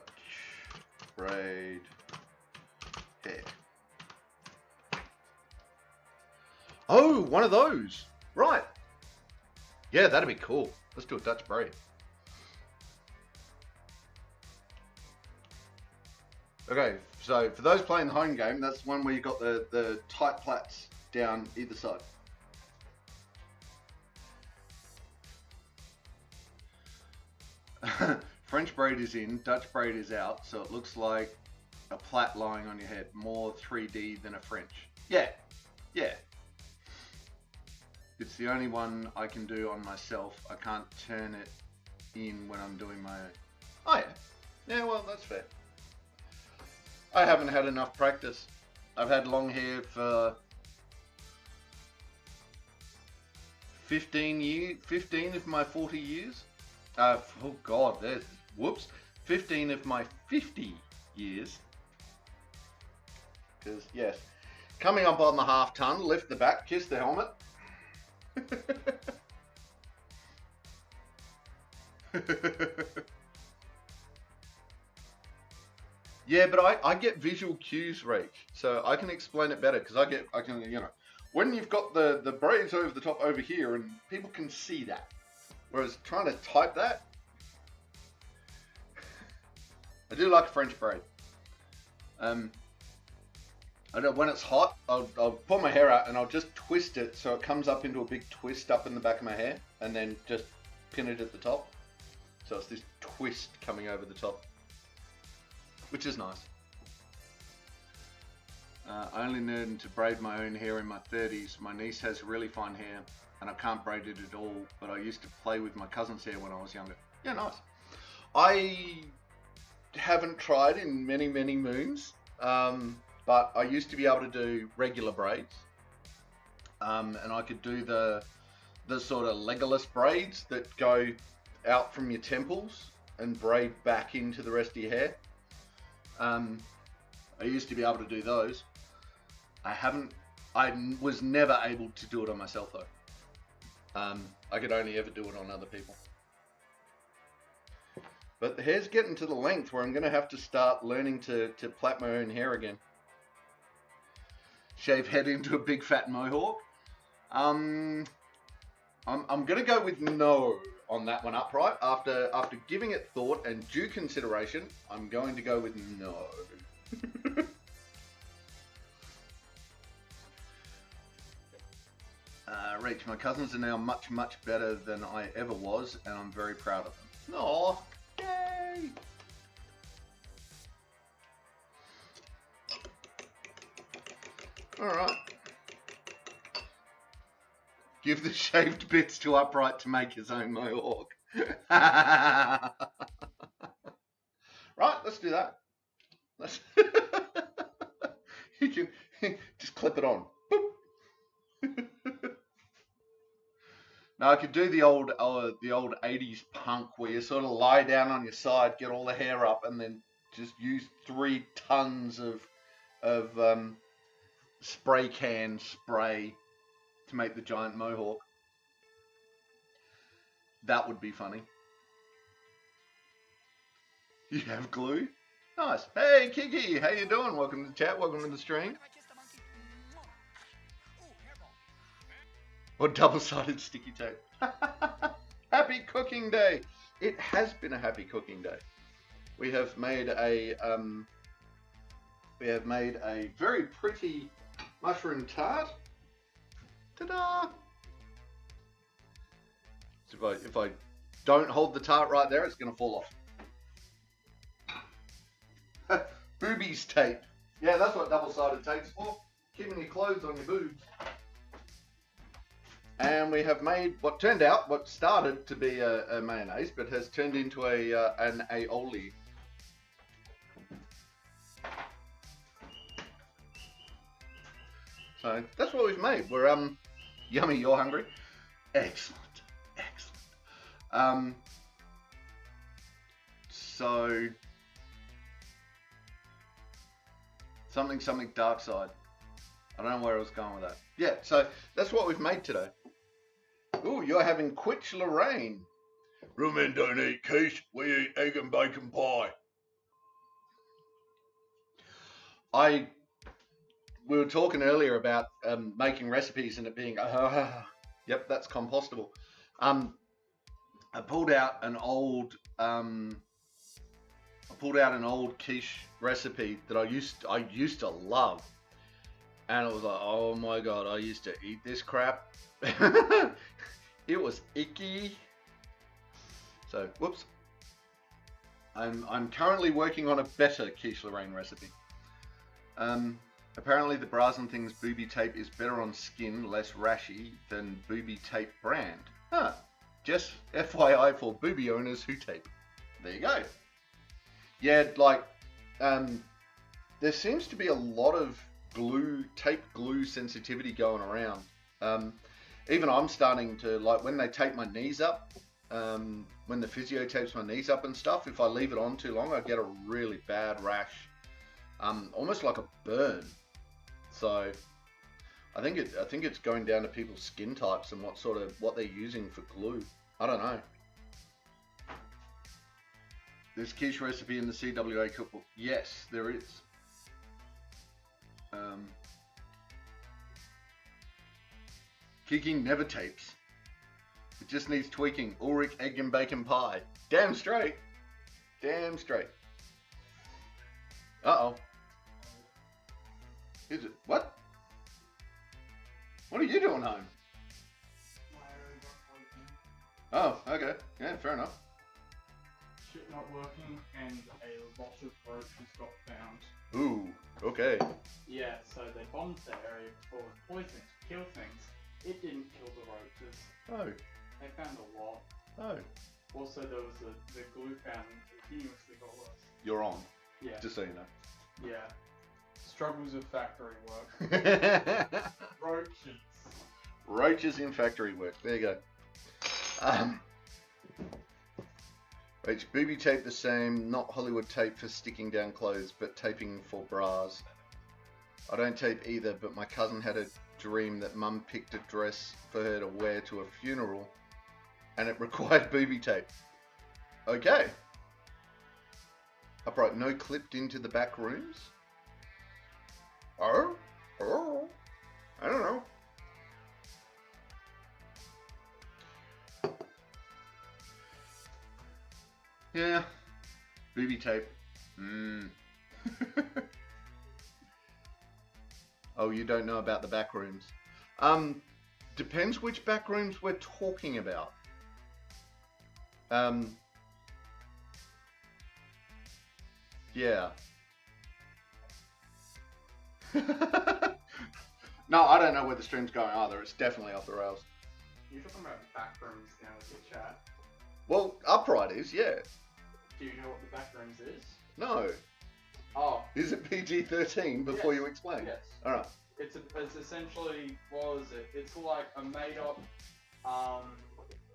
braid hair. Oh, one of those. Right. Yeah, that'd be cool. Let's do a Dutch braid. Okay, so for those playing the home game, that's one where you got the tight plaits down either side. French braid is in, Dutch braid is out, so it looks like a plait lying on your head. More 3D than a French. Yeah, yeah. It's the only one I can do on myself. I can't turn it in when I'm doing my own. Oh yeah. Yeah, well, that's fair. I haven't had enough practice. I've had long hair for 15 of my 40 years. Oh God, there's, whoops. 15 of my 50 years. Because, yes. Coming up on the half ton, lift the back, kiss the helmet. Yeah, but I get visual cues, Rach, so I can explain it better because I can, you know, when you've got the braids over the top over here and people can see that, whereas trying to type that, I do like a French braid. I know when it's hot, I'll pull my hair out and I'll just twist it so it comes up into a big twist up in the back of my hair, and then just pin it at the top. So it's this twist coming over the top, which is nice. I only learned to braid my own hair in my 30s. My niece has really fine hair and I can't braid it at all, but I used to play with my cousin's hair when I was younger. Yeah, nice. I haven't tried in many moons, but I used to be able to do regular braids, and I could do the sort of Legolas braids that go out from your temples and braid back into the rest of your hair. I used to be able to do those. I was never able to do it on myself though. I could only ever do it on other people. But the hair's getting to the length where I'm going to have to start learning to plait my own hair again. Shave head into a big fat mohawk. I'm going to go with no on that one upright. After giving it thought and due consideration, I'm going to go with no. Reach, my cousins are now much better than I ever was, and I'm very proud of them. Aww, yay! Alright. Give the shaved bits to upright to make his own mohawk. Right, let's do that. You can just clip it on. Now I could do the old 80s punk where you sort of lie down on your side, get all the hair up, and then just use 3 tons of spray can spray to make the giant mohawk. That would be funny. You have glue? Nice. Hey Kiki, how you doing? Welcome to the chat, welcome to the stream. Or double-sided sticky tape. Happy cooking day. It has been a happy cooking day. We have made a very pretty mushroom tart. Ta-da! So if I don't hold the tart right there, it's going to fall off. Boobies tape. Yeah, that's what double-sided tape's for. Keeping your clothes on your boobs. And we have made what started to be a mayonnaise, but has turned into an aioli. So that's what we've made. We're yummy. You're hungry. Excellent. So something dark side. I don't know where I was going with that. Yeah, so that's what we've made today. Ooh, you're having Quitch Lorraine. Real men don't eat quiche, we eat egg and bacon pie. We were talking earlier about making recipes and it being, yep, that's compostable. I pulled out an old quiche recipe that I used to love, and it was like, oh my god, I used to eat this crap. It was icky. So, whoops. I'm currently working on a better quiche Lorraine recipe. Apparently the bras and things booby tape is better on skin, less rashy than booby tape brand. Huh. Just FYI for booby owners who tape. There you go. Yeah, like, there seems to be a lot of tape glue sensitivity going around. Even I'm starting to, like, when they tape my knees up, when the physio tapes my knees up and stuff, if I leave it on too long, I get a really bad rash, almost like a burn. So I think it's going down to people's skin types and what they're using for glue. I don't know. There's quiche recipe in the CWA cookbook. Yes, there is. Kicking never tapes. It just needs tweaking. Ulrich egg and bacon pie. Damn straight. Damn straight. Uh-oh. Is it? What? What are you doing home? Oh, okay. Yeah, fair enough. Shit not working and a lot of roaches got found. Ooh, okay. Yeah, so they bombed the area before with poison to kill things. It didn't kill the roaches. Oh. They found a lot. Oh. Also, there was the glue found continuously got worse. You're on. Yeah. Just so you know. Yeah. Struggles of factory work. Roaches. Roaches in factory work. There you go. Wait, booby tape the same, not Hollywood tape for sticking down clothes, but taping for bras. I don't tape either, but my cousin had a dream that mum picked a dress for her to wear to a funeral, and it required booby tape. Okay. Upright, no clipped into the back rooms? Oh? I don't know. Yeah. Booby tape. Oh, you don't know about the back rooms. Depends which back rooms we're talking about. Yeah. No, I don't know where the stream's going either. It's definitely off the rails. You're talking about back rooms now with your chat. Well, upright is, yeah. Do you know what the back rooms is? No. Oh. Is it PG-13 before you explain? Yes. Alright. It's essentially, what is it? It's like a made-up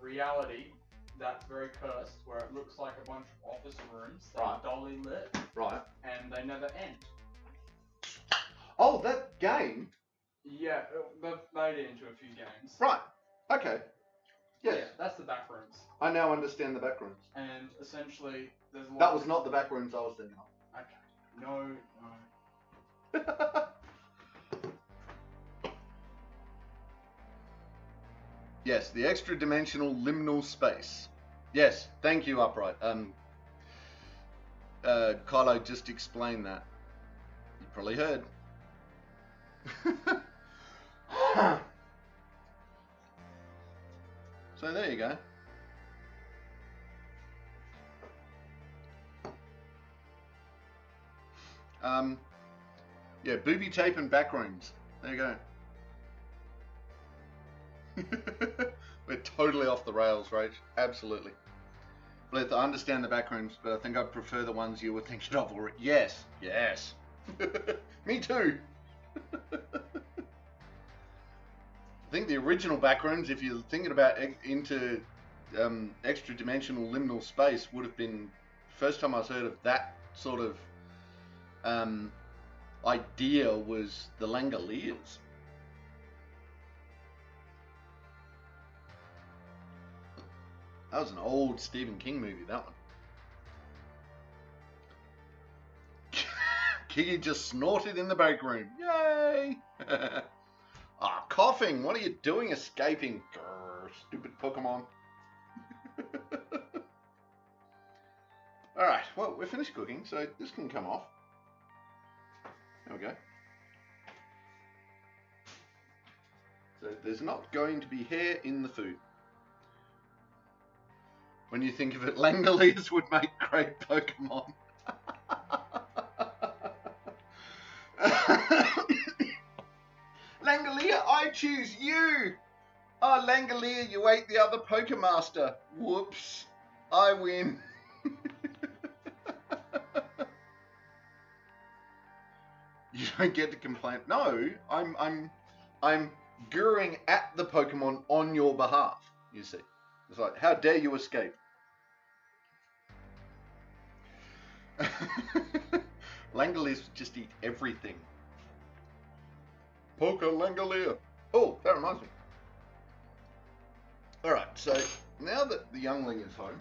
reality that's very cursed, where it looks like a bunch of office rooms that are dolly lit. Right. And they never end. Oh, that game? Yeah, they've made it into a few games. Right. Okay. Yes. Yeah, that's the back rooms. I now understand the back rooms. And essentially, there's a lot. That was not the back rooms I was thinking of. Okay. No. Yes, the extra dimensional liminal space. Yes, thank you, Upright. Kylo just explained that. You probably heard. So there you go. Yeah, booby tape and back rooms. There you go. We're totally off the rails, Rach. Absolutely. Blith, I understand the back rooms, but I think I prefer the ones you were thinking of already. Yes, yes. Me too. I think the original back rooms, if you're thinking about into extra dimensional liminal space, would have been first time I've heard of that sort of idea was the Langoliers. That was an old Stephen King movie, that one. Kiki just snorted in the break room. Yay! Ah, coughing. What are you doing escaping? Grr, stupid Pokemon. Alright, well, we're finished cooking, so this can come off. There we go. So there's not going to be hair in the food. When you think of it, Langoliers would make great Pokemon. Langolier, I choose you! Oh, Langolier, you ate the other Pokemaster. Whoops. I win. You don't get to complain. No, I'm guring at the Pokemon on your behalf, you see. It's like, how dare you escape? Langoliers just eat everything. Langolier. Oh, that reminds me. Alright, so now that the youngling is home,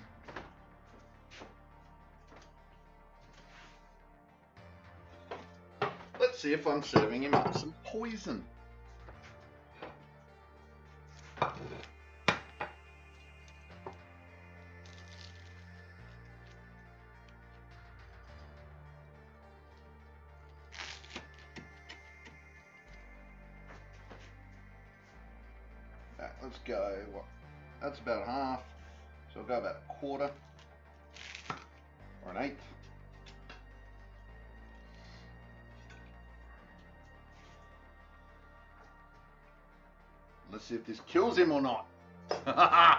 let's see if I'm serving him up some poison. Right, let's go, what? That's about half, so I'll go about a quarter, or an eighth. Let's see if this kills him or not. Alright,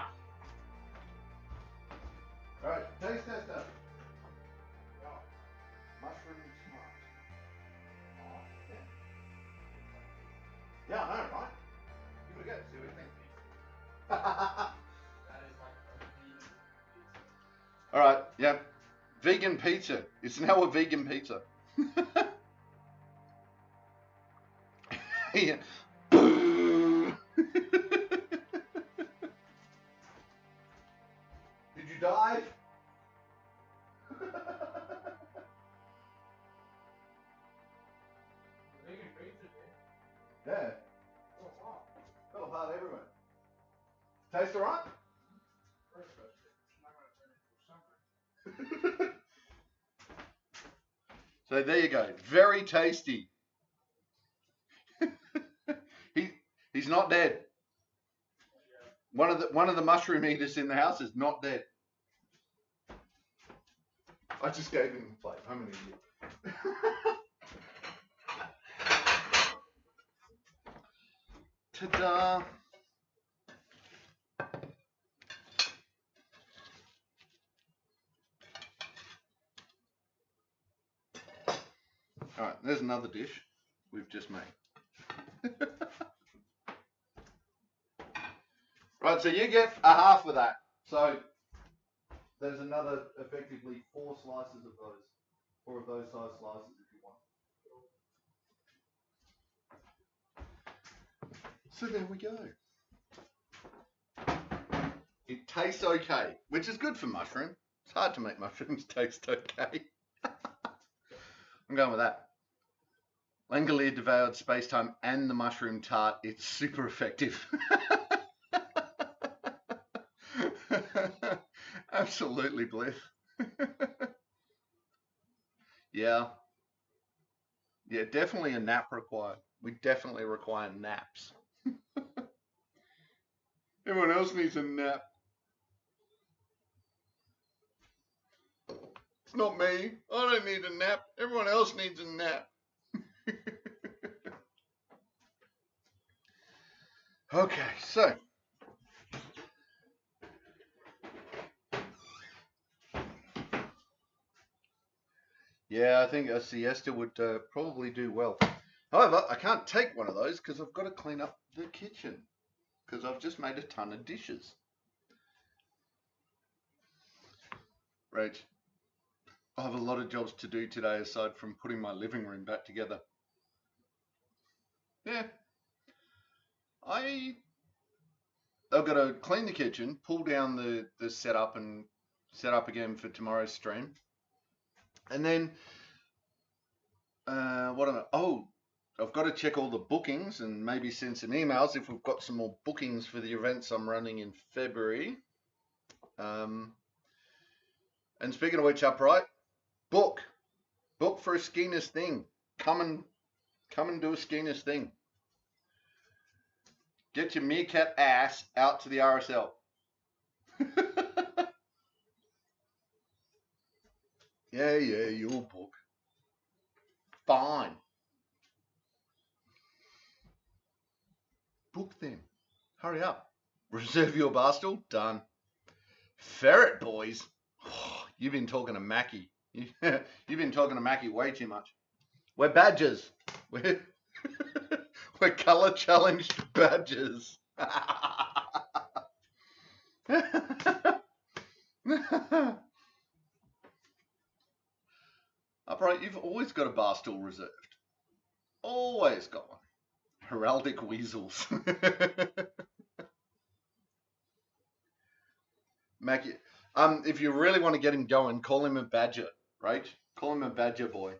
taste tester. Mushroom tart. Oh, yeah. Yeah, I know, right? Give it a go, see what you think. That is like a vegan pizza. Alright, yeah. Vegan pizza. It's now a vegan pizza. Yeah. Did you die? Vegan pizza, dude. Yeah. Oh, wow. Fell apart everywhere. Taste alright? First of all, it's not going to turn into something. So there you go. Very tasty. He's not dead. Yeah. One of the mushroom eaters in the house is not dead. I just gave him a plate. I'm an idiot. Ta-da! Alright, there's another dish we've just made. Right, so you get a half of that. So there's another, effectively, 4 slices of those. 4 of those size slices if you want. So there we go. It tastes okay, which is good for mushroom. It's hard to make mushrooms taste okay. I'm going with that. Langolier devoured space-time and the mushroom tart. It's super effective. Absolutely, Bliff. Yeah. Yeah, definitely a nap required. We definitely require naps. Everyone else needs a nap. It's not me. I don't need a nap. Everyone else needs a nap. Okay, so. Yeah, I think a siesta would probably do well. However, I can't take one of those because I've got to clean up the kitchen because I've just made a ton of dishes. Right. I have a lot of jobs to do today aside from putting my living room back together. Yeah. I've got to clean the kitchen, pull down the setup and set up again for tomorrow's stream. And then, what am I? Oh, I've got to check all the bookings and maybe send some emails if we've got some more bookings for the events I'm running in February. And speaking of which, Upright, book for a Skeeners thing. Come and do a Skeeners thing. Get your meerkat ass out to the RSL. Yeah, you'll book. Fine. Book then. Hurry up. Reserve your bar stool. Done. Ferret boys. Oh, you've been talking to Mackie. You've been talking to Mackie way too much. We're badgers. We're colour challenged badgers. Upright, you've always got a bar stool reserved. Always got one. Heraldic weasels. Mackie, if you really want to get him going, call him a badger, right? Call him a badger boy.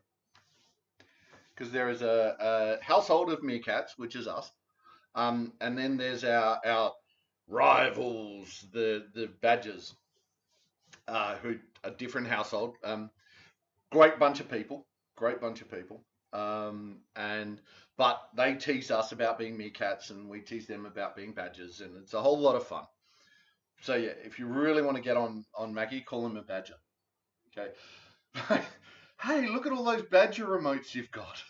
Because there is a household of meerkats, which is us, and then there's our rivals, the badgers, who are a different household. Great bunch of people, but they tease us about being meerkats, and we tease them about being badgers, and it's a whole lot of fun. So yeah, if you really want to get on Mackie, call him a badger. Okay. Hey, look at all those badger remotes you've got.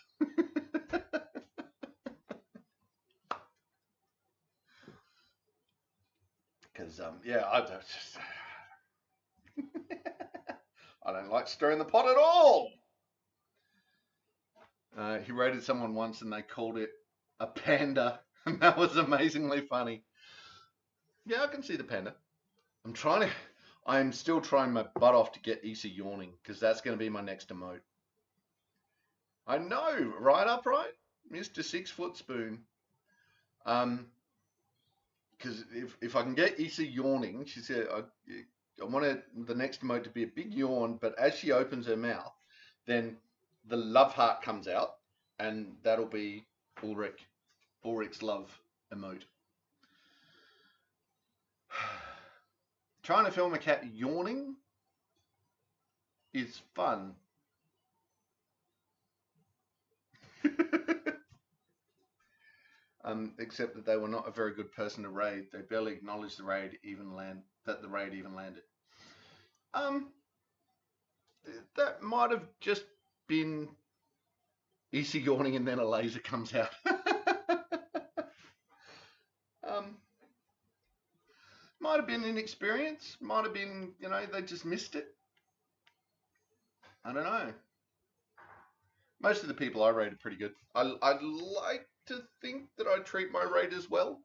Because yeah, I don't like stirring the pot at all. He rated someone once and they called it a panda, and that was amazingly funny. Yeah, I can see the panda. I'm still trying my butt off to get Issa yawning, because that's going to be my next emote. I know, right, Upright? Mr. 6 Foot Spoon. Because if I can get Issa yawning, she said, I want the next emote to be a big yawn, but as she opens her mouth, then the love heart comes out, and that'll be Ulrich's love emote. Trying to film a cat yawning is fun. Except that they were not a very good person to raid. They barely acknowledged the raid even landed. That might have just been Issa yawning and then a laser comes out. Might have been inexperience. Might have been, they just missed it. I don't know. Most of the people I raid are pretty good. I'd like to think that I treat my raiders well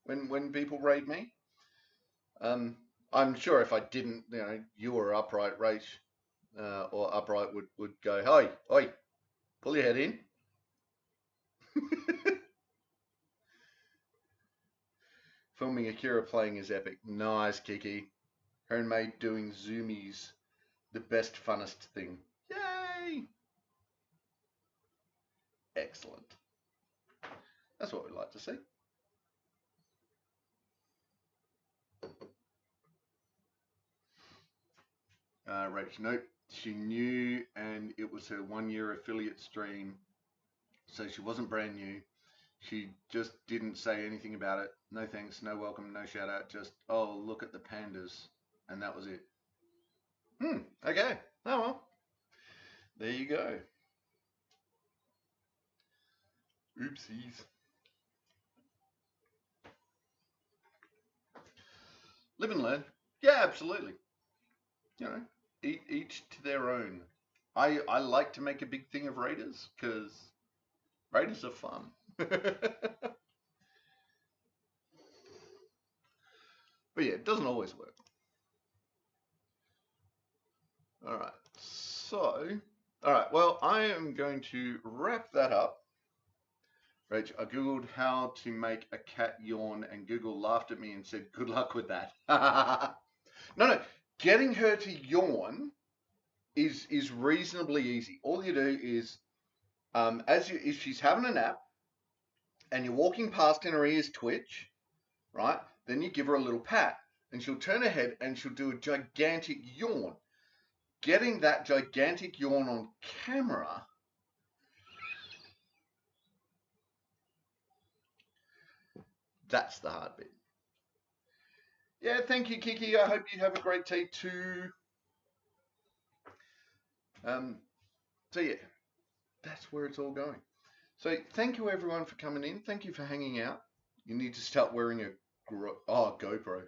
when people raid me. I'm sure if I didn't, you or Upright Rach or Upright would go, oi, pull your head in. Filming Akira playing is epic. Nice, Kiki. Her and May doing zoomies. The best, funnest thing. Yay! Excellent. That's what we'd like to see. Rach, nope. She knew, and it was her 1-year affiliate stream, so she wasn't brand new. She just didn't say anything about it. No thanks, no welcome, no shout out. Just, oh, look at the pandas. And that was it. Okay. Oh, well. There you go. Oopsies. Live and learn. Yeah, absolutely. Each to their own. I like to make a big thing of raiders because raiders are fun. But yeah, it doesn't always work. Alright, so, alright, well, I am going to wrap that up Rach, I googled how to make a cat yawn, and Google laughed at me and said, "Good luck with that." No, getting her to yawn is reasonably easy. All you do is, if she's having a nap and you're walking past and her ears twitch, right? Then you give her a little pat, and she'll turn her head and she'll do a gigantic yawn. Getting that gigantic yawn on camera, that's the hard bit. Yeah, thank you, Kiki. I hope you have a great day too. So yeah, that's where it's all going. So thank you everyone for coming in. Thank you for hanging out. You need to start wearing a GoPro.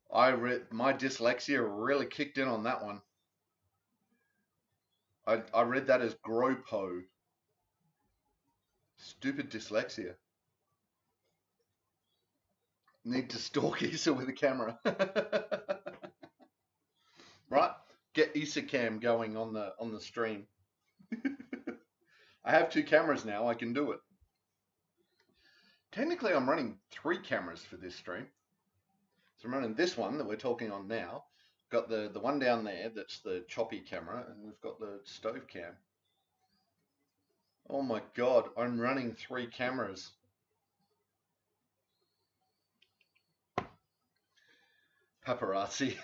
My dyslexia really kicked in on that one. I read that as Gropo. Stupid dyslexia. Need to stalk Issa with a camera. Right? Get Issa cam going on the stream. I have 2 cameras now, I can do it. Technically I'm running 3 cameras for this stream. So I'm running this one that we're talking on now. Got the one down there that's the choppy camera, and we've got the stove cam. Oh my god, I'm running 3 cameras. Paparazzi.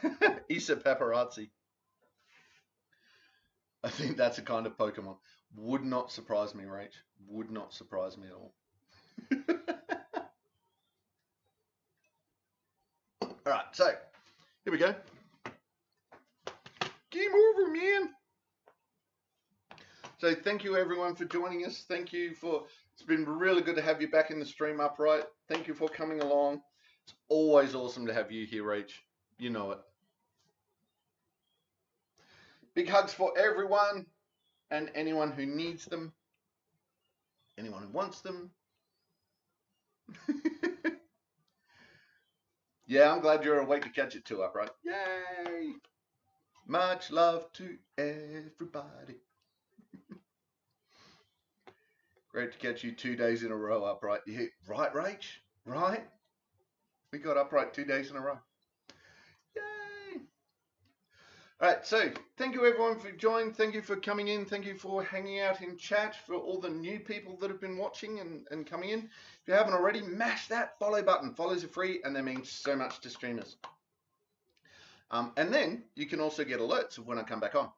Issa paparazzi. I think that's a kind of Pokemon. Would not surprise me, Rach. Would not surprise me at all. Alright, so here we go. Game over, man. So thank you everyone for joining us. Thank you for, it's been really good to have you back in the stream upright. Thank you for coming along. It's always awesome to have you here, Rach. You know it. Big hugs for everyone and anyone who needs them. Anyone who wants them. Yeah, I'm glad you're awake to catch it too, upright. Yay! Much love to everybody. Great to catch you 2 days in a row, upright. Yeah, right, Rach? Right? We got upright 2 days in a row. Yay! All right, so thank you everyone for joining. Thank you for coming in. Thank you for hanging out in chat, for all the new people that have been watching and coming in. If you haven't already, mash that follow button. Follows are free and they mean so much to streamers. And then you can also get alerts of when I come back on.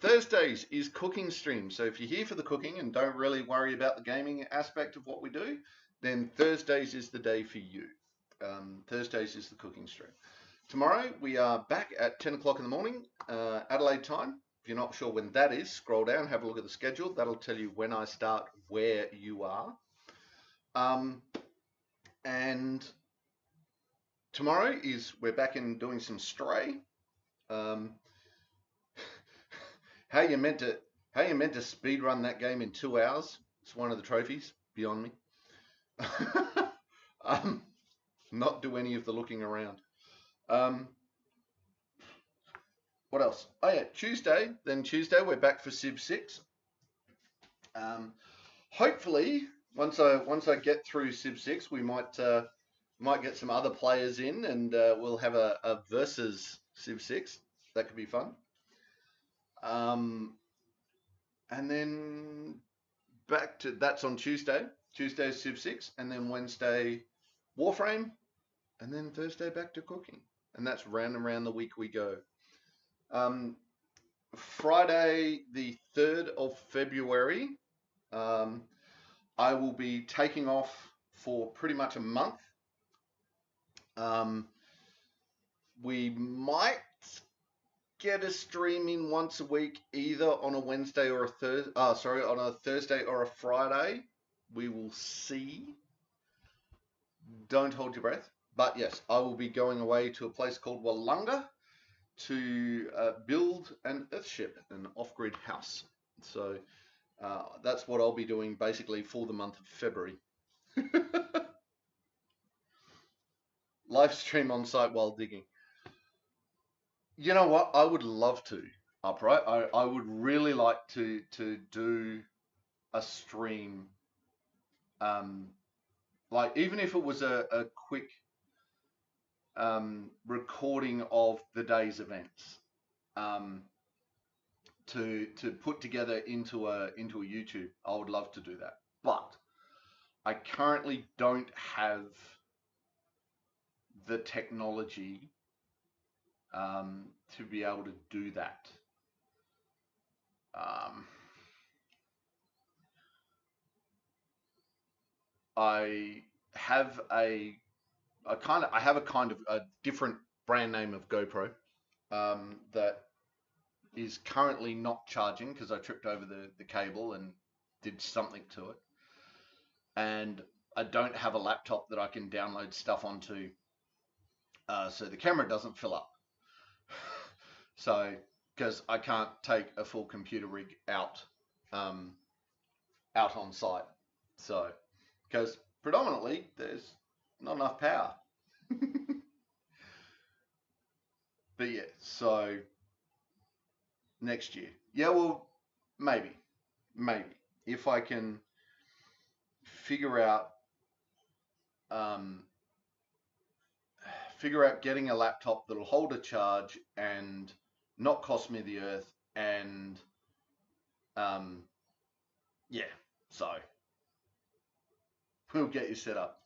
Thursdays is cooking stream. So if you're here for the cooking and don't really worry about the gaming aspect of what we do, then Thursdays is the day for you. Thursdays is the cooking stream. Tomorrow we are back at 10 o'clock in the morning, Adelaide time. If you're not sure when that is, scroll down, have a look at the schedule. That'll tell you when I start, where you are. And tomorrow we're back in doing some Stray. How you meant to speed run that game in 2 hours? It's one of the trophies beyond me. Not do any of the looking around. What else? Oh yeah, Tuesday we're back for Civ 6. Hopefully, once I get through Civ 6, we might get some other players in, and we'll have a versus Civ 6. That could be fun. And then that's on Tuesday. Tuesday is Civ 6, and then Wednesday Warframe, and then Thursday back to cooking. And that's round and round the week we go. Friday the 3rd of February, I will be taking off for pretty much a month. We might get a stream in once a week, either on a Wednesday or a Thursday. On a Thursday or a Friday. We will see. Don't hold your breath. But yes, I will be going away to a place called Wollonga to build an Earthship, an off-grid house. So that's what I'll be doing basically for the month of February. Live stream on site while digging. You know what? I would love to, upright. I would really like to do a stream like even if it was a quick recording of the day's events, to put together into a YouTube, I would love to do that. But I currently don't have the technology to be able to do that. I have a kind of a different brand name of GoPro that is currently not charging because I tripped over the cable and did something to it. And I don't have a laptop that I can download stuff onto, so the camera doesn't fill up. So, because I can't take a full computer rig out on site. So, because predominantly there's not enough power. But yeah, so next year. Yeah, well, maybe if I can figure out getting a laptop that'll hold a charge and not cost me the earth, and yeah, so we'll get you set up.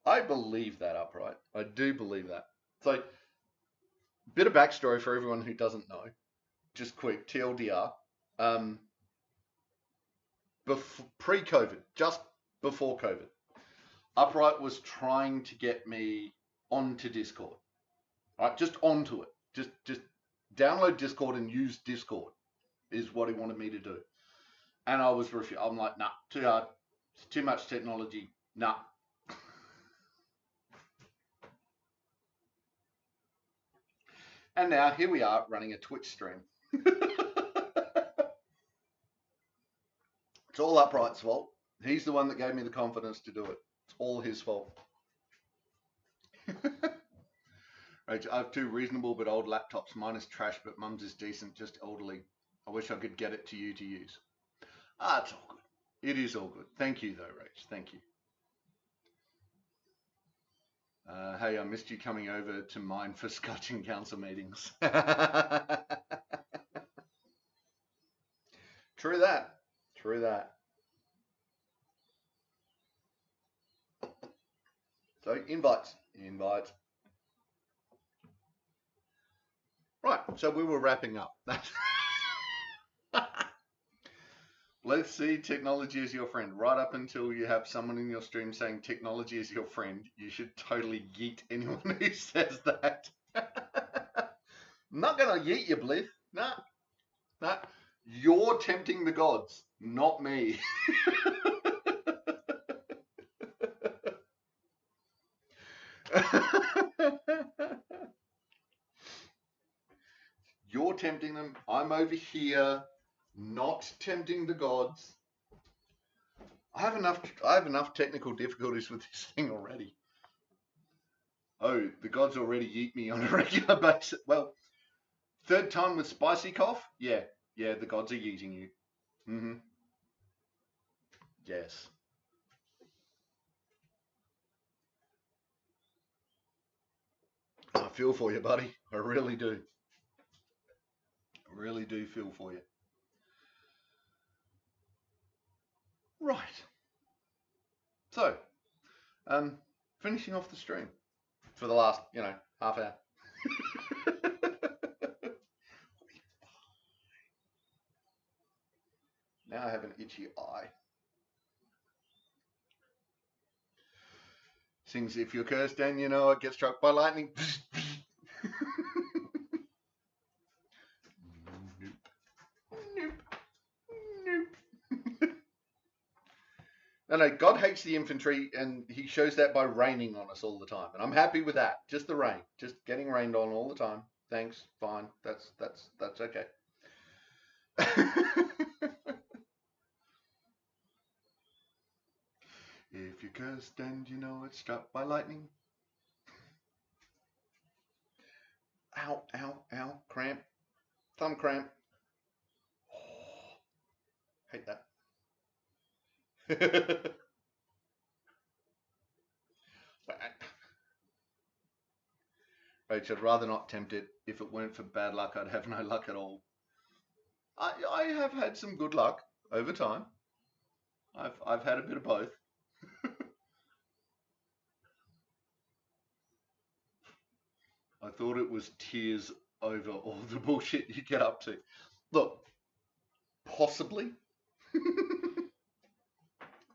I believe that, upright. I do believe that. So, bit of backstory for everyone who doesn't know. Just quick TLDR. Pre-COVID, just before COVID, Upright was trying to get me onto Discord. Right, just onto it. Just download Discord and use Discord is what he wanted me to do. And I was refused. I'm like, nah, too hard. It's too much technology. Nah. And now here we are running a Twitch stream. It's all Upright's fault. He's the one that gave me the confidence to do it. It's all his fault. Right, I have two reasonable but old laptops. Mine is trash, but Mum's is decent, just elderly. I wish I could get it to you to use. It's all good. It is all good. Thank you, though, Rach. Thank you. Hey, I missed you coming over to mine for Scotch and council meetings. True that. True that. So, invites. Right, so we were wrapping up. Let's see technology as your friend. Right up until you have someone in your stream saying technology is your friend, you should totally yeet anyone who says that. I'm not going to yeet you, Bliff. Nah. You're tempting the gods, not me. You're tempting them. I'm over here, not tempting the gods. I have enough technical difficulties with this thing already. Oh, the gods already yeet me on a regular basis. Well, third time with spicy cough? Yeah, the gods are yeeting you. Mm-hmm. Yes. I feel for you, buddy. I really do. I really do feel for you. Right. So, finishing off the stream for the last, half hour. Now I have an itchy eye. Sings, if you're cursed and you know it, get struck by lightning. Nope. No, God hates the infantry, and he shows that by raining on us all the time. And I'm happy with that. Just the rain. Just getting rained on all the time. Thanks. Fine. That's okay. If you're cursed and you know it's struck by lightning. Ow, ow, ow. Cramp. Thumb cramp. Oh, hate that. Rach, I'd rather not tempt it. If it weren't for bad luck, I'd have no luck at all. I have had some good luck over time. I've had a bit of both. I thought it was tears over all the bullshit you get up to. Look, possibly.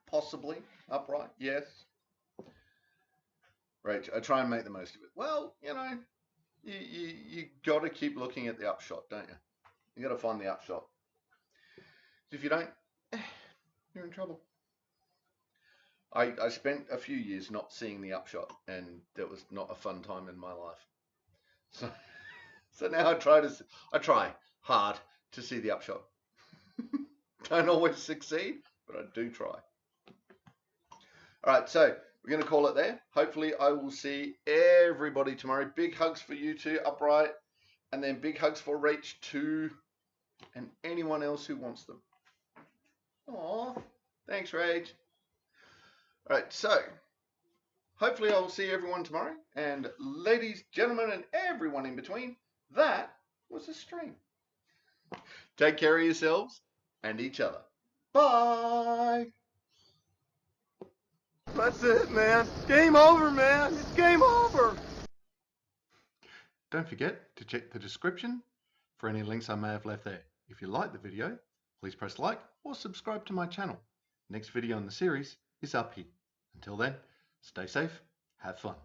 Possibly upright, yes. Rach, I try and make the most of it. Well, you know, you got to keep looking at the upshot, don't you? You got to find the upshot. If you don't, you're in trouble. I spent a few years not seeing the upshot, and that was not a fun time in my life. So now I try hard to see the upshot. Don't always succeed, but I do try. All right, so we're going to call it there. Hopefully I will see everybody tomorrow. Big hugs for you two, Upright, and then big hugs for Rach too, and anyone else who wants them. Aw, thanks, Rach. All right, so hopefully I will see everyone tomorrow. And ladies, gentlemen, and everyone in between, that was a stream. Take care of yourselves and each other. Bye. That's it, man. Game over, man. It's game over. Don't forget to check the description for any links I may have left there. If you like the video, please press like or subscribe to my channel. Next video in the series is up here. Until then, stay safe, have fun.